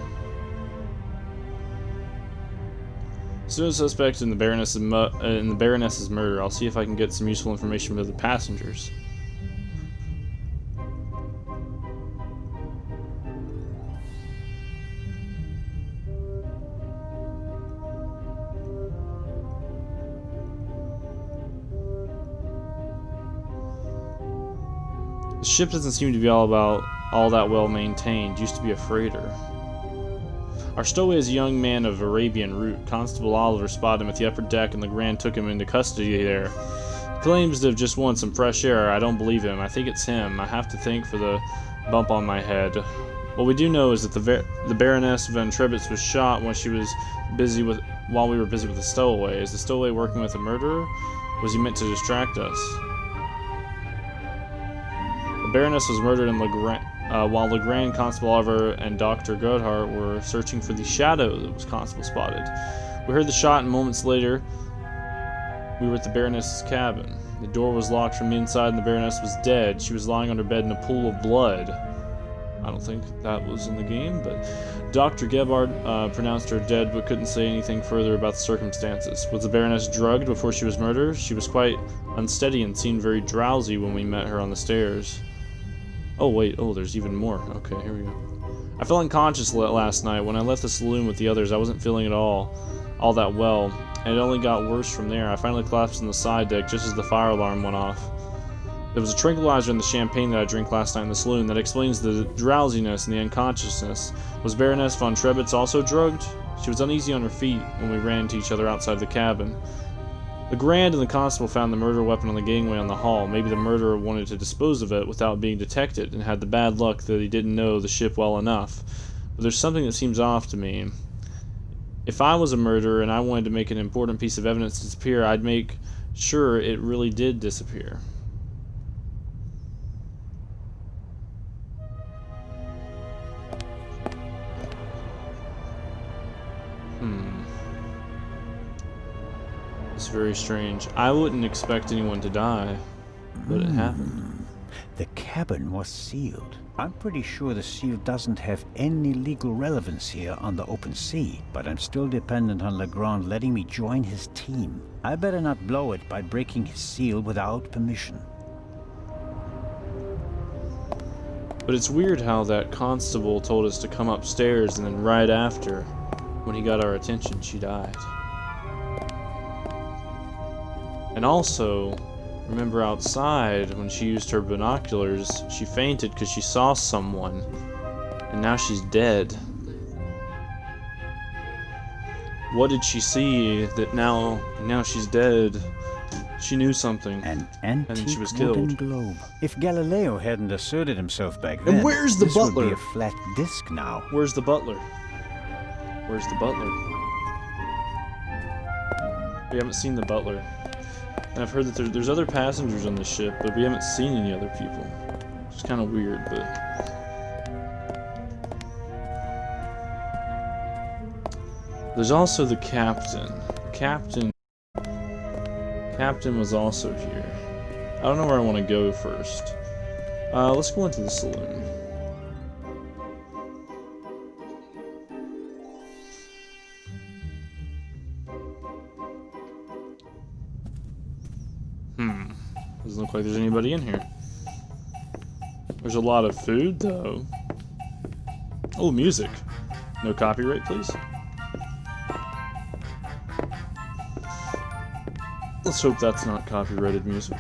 Still a suspect in the Baroness's murder. I'll see if I can get some useful information from the passengers. The ship doesn't seem to be all that well maintained. Used to be a freighter. Our stowaway is a young man of Arabian root. Constable Oliver spotted him at the upper deck and Legrand took him into custody there. He claims to have just wanted some fresh air. I don't believe him. I think it's him. I have to thank for the bump on my head. What we do know is that the Baroness von Trebitz was shot when while we were busy with the stowaway. Is the stowaway working with a murderer? Was he meant to distract us? The Baroness was murdered in while Legrand, Constable Oliver, and Dr. Goodhart were searching for the shadow that was Constable spotted. We heard the shot, and moments later, we were at the Baroness's cabin. The door was locked from the inside, and the Baroness was dead. She was lying on her bed in a pool of blood. I don't think that was in the game, but Dr. Gebhard pronounced her dead, but couldn't say anything further about the circumstances. Was the Baroness drugged before she was murdered? She was quite unsteady and seemed very drowsy when we met her on the stairs. Oh wait, there's even more. Okay, here we go. I felt unconscious last night. When I left the saloon with the others, I wasn't feeling at all that well, and it only got worse from there. I finally collapsed on the side deck just as the fire alarm went off. There was a tranquilizer in the champagne that I drank last night in the saloon. That explains the drowsiness and the unconsciousness. Was Baroness von Trebitz also drugged? She was uneasy on her feet when we ran into each other outside the cabin. Legrand and the constable found the murder weapon on the gangway on the hull. Maybe the murderer wanted to dispose of it without being detected and had the bad luck that he didn't know the ship well enough. But there's something that seems off to me. If I was a murderer and I wanted to make an important piece of evidence disappear, I'd make sure it really did disappear. It's very strange. I wouldn't expect anyone to die, but it happened. The cabin was sealed. I'm pretty sure the seal doesn't have any legal relevance here on the open sea, but I'm still dependent on Legrand letting me join his team. I better not blow it by breaking his seal without permission. But it's weird how that constable told us to come upstairs and then right after, when he got our attention, she died. And also, remember outside, when she used her binoculars, she fainted because she saw someone, and now she's dead. What did she see that now she's dead? She knew something, An antique and she was wooden killed. globe. If Galileo hadn't asserted himself back then, And where's the this would butler? be a flat disc now. Where's the butler? Where's the butler? We haven't seen the butler. And I've heard that there's other passengers on the ship, but we haven't seen any other people. It's kind of weird, but... There's also the captain. The captain was also here. I don't know where I want to go first. Let's go into the saloon. Doesn't look like there's anybody in here. There's a lot of food, though. Oh, music. No copyright, please. Let's hope that's not copyrighted music.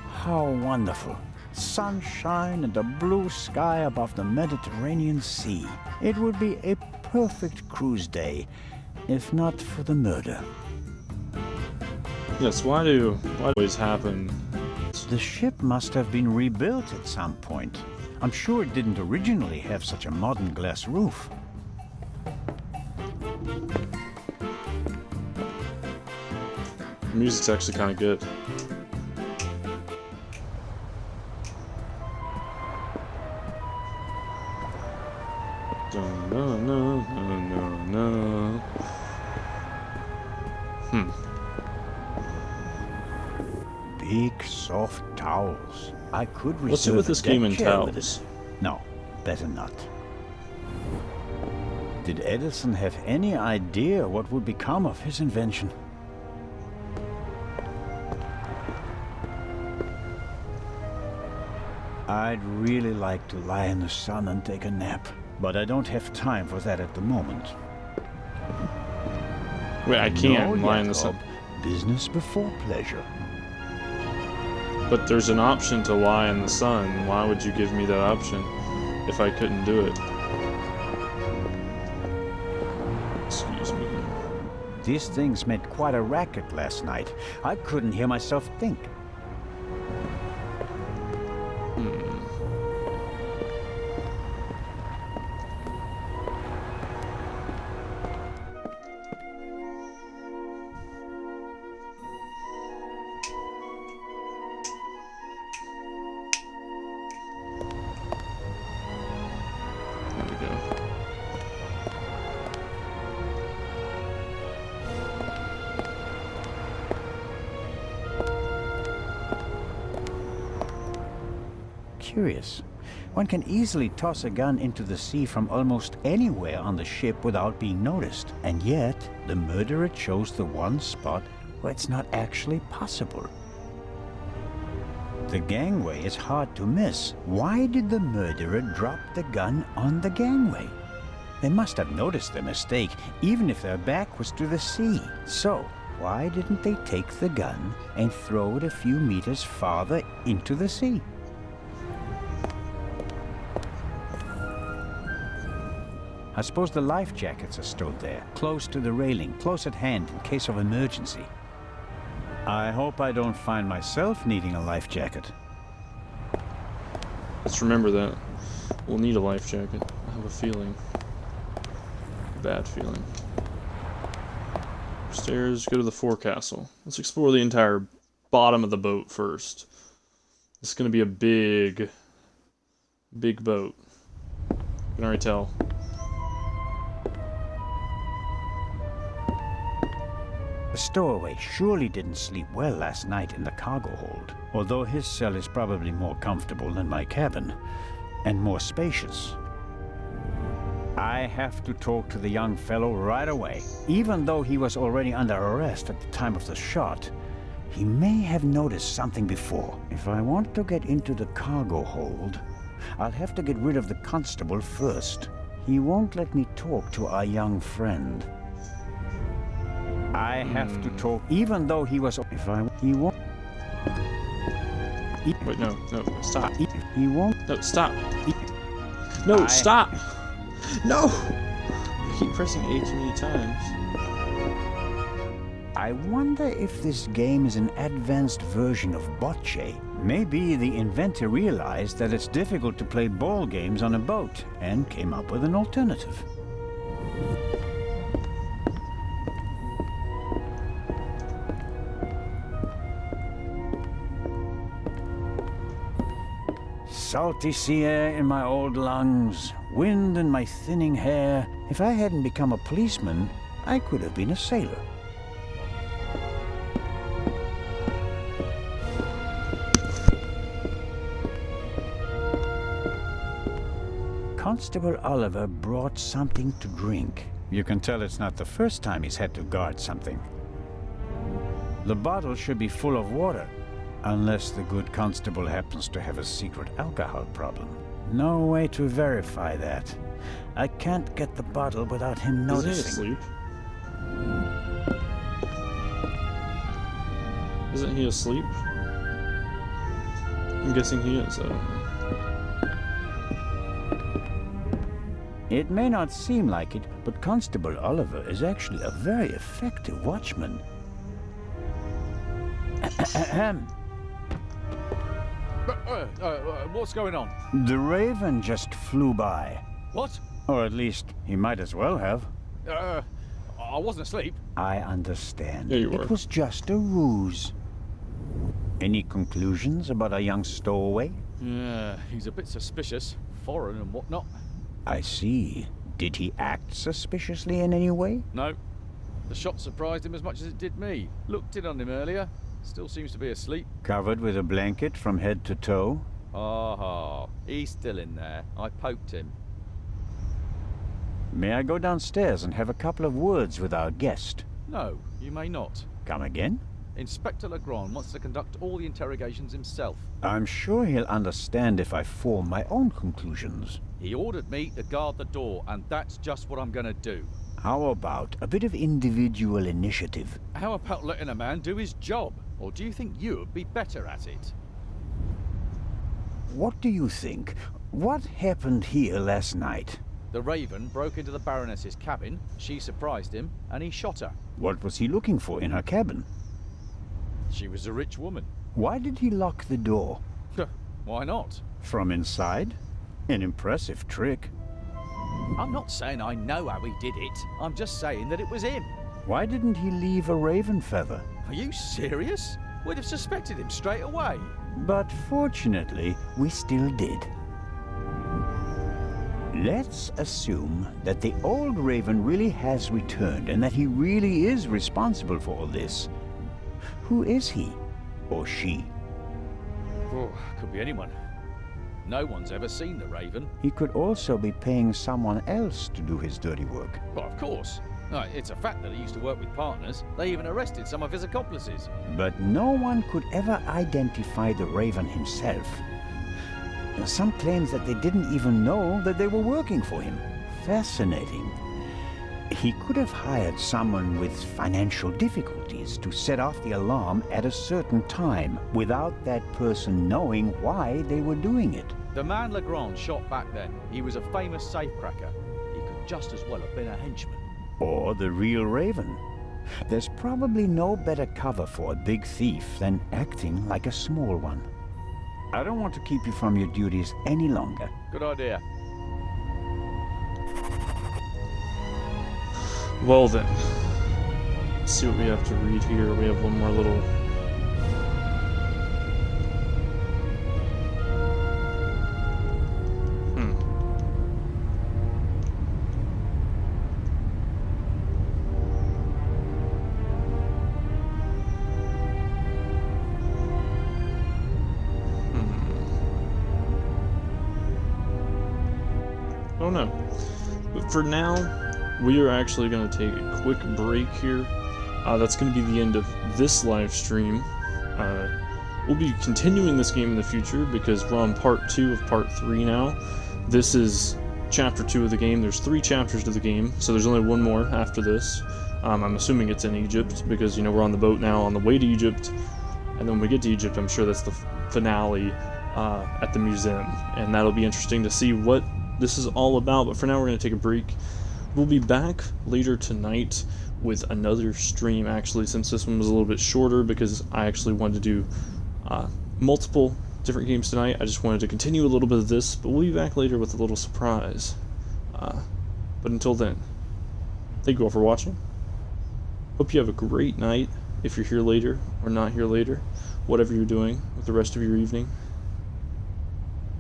How wonderful. Sunshine and a blue sky above the Mediterranean Sea. It would be a perfect cruise day, if not for the murder. Yes, why do always happen? The ship must have been rebuilt at some point. I'm sure it didn't originally have such a modern glass roof. The music's actually kind of good. No, no, no, no, no. Big, soft towels. I could reserve What's it with a this deck game and chair with towels? it. No, better not. Did Edison have any idea what would become of his invention? I'd really like to lie in the sun and take a nap, but I don't have time for that at the moment. Wait, I can't No, lie in the sun. Jacob. Business before pleasure. But there's an option to lie in the sun. Why would you give me that option if I couldn't do it? Excuse me. These things made quite a racket last night. I couldn't hear myself think. There we go. Curious. One can easily toss a gun into the sea from almost anywhere on the ship without being noticed. And yet, the murderer chose the one spot where it's not actually possible. The gangway is hard to miss. Why did the murderer drop the gun on the gangway? They must have noticed their mistake, even if their back was to the sea. So, why didn't they take the gun and throw it a few meters farther into the sea? I suppose the life jackets are stowed there, close to the railing, close at hand in case of emergency. I hope I don't find myself needing a life jacket. Let's remember that. We'll need a life jacket. I have a feeling. Bad feeling. Upstairs, go to the forecastle. Let's explore the entire bottom of the boat first. It's gonna be a big boat. You can already tell. The stowaway surely didn't sleep well last night in the cargo hold, although his cell is probably more comfortable than my cabin, and more spacious. I have to talk to the young fellow right away. Even though he was already under arrest at the time of the shot, he may have noticed something before. If I want to get into the cargo hold, I'll have to get rid of the constable first. He won't let me talk to our young friend. I have to talk, even though he was. He won't. Wait, no, stop. He won't. No, stop. No, stop. No. I keep pressing A too many times. I wonder if this game is an advanced version of bocce. Maybe the inventor realized that it's difficult to play ball games on a boat and came up with an alternative. Salty sea air in my old lungs, wind in my thinning hair. If I hadn't become a policeman, I could have been a sailor. Constable Oliver brought something to drink. You can tell it's not the first time he's had to guard something. The bottle should be full of water, unless the good constable happens to have a secret alcohol problem. No way to verify that. I can't get the bottle without him noticing. Isn't he asleep? Isn't he asleep? I'm guessing he is. It may not seem like it, but Constable Oliver is actually a very effective watchman. What's going on? The Raven just flew by. What? Or at least, he might as well have. I wasn't asleep. I understand. Yeah, you were. It was just a ruse. Any conclusions about a young stowaway? Yeah, he's a bit suspicious. Foreign and whatnot. I see. Did he act suspiciously in any way? No. The shot surprised him as much as it did me. Looked in on him earlier. Still seems to be asleep. Covered with a blanket from head to toe? Ah, he's still in there. I poked him. May I go downstairs and have a couple of words with our guest? No, you may not. Come again? Inspector Legrand wants to conduct all the interrogations himself. I'm sure he'll understand if I form my own conclusions. He ordered me to guard the door, and that's just what I'm gonna do. How about a bit of individual initiative? How about letting a man do his job? Or do you think you'd be better at it? What do you think? What happened here last night? The Raven broke into the Baroness's cabin, she surprised him, and he shot her. What was he looking for in her cabin? She was a rich woman. Why did he lock the door? Why not? From inside? An impressive trick. I'm not saying I know how he did it. I'm just saying that it was him. Why didn't he leave a raven feather? Are you serious? We'd have suspected him straight away. But fortunately, we still did. Let's assume that the old raven really has returned and that he really is responsible for all this. Who is he? Or she? Oh, could be anyone. No one's ever seen the Raven. He could also be paying someone else to do his dirty work. Well, of course. It's a fact that he used to work with partners. They even arrested some of his accomplices. But no one could ever identify the Raven himself. Some claims that they didn't even know that they were working for him. Fascinating. He could have hired someone with financial difficulties to set off the alarm at a certain time without that person knowing why they were doing it. The man Legrand shot back then, he was a famous safecracker. He could just as well have been a henchman. Or the real Raven. There's probably no better cover for a big thief than acting like a small one. I don't want to keep you from your duties any longer. Good idea. Well then, let's see what we have to read here. We have one more little... Oh no. But for now, we are actually going to take a quick break here. That's going to be the end of this live stream. We'll be continuing this game in the future because we're on part 2 of part 3 now. This is chapter 2 of the game. There's 3 chapters to the game, so there's only one more after this. I'm assuming it's in Egypt because, you know, we're on the boat now on the way to Egypt. And then when we get to Egypt, I'm sure that's the finale at the museum. And that'll be interesting to see what this is all about. But for now, we're going to take a break. We'll be back later tonight with another stream, actually, since this one was a little bit shorter because I actually wanted to do multiple different games tonight. I just wanted to continue a little bit of this, but we'll be back later with a little surprise. But until then, thank you all for watching. Hope you have a great night if you're here later or not here later, whatever you're doing with the rest of your evening.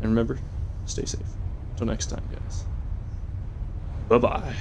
And remember, stay safe. Until next time, guys. Bye-bye.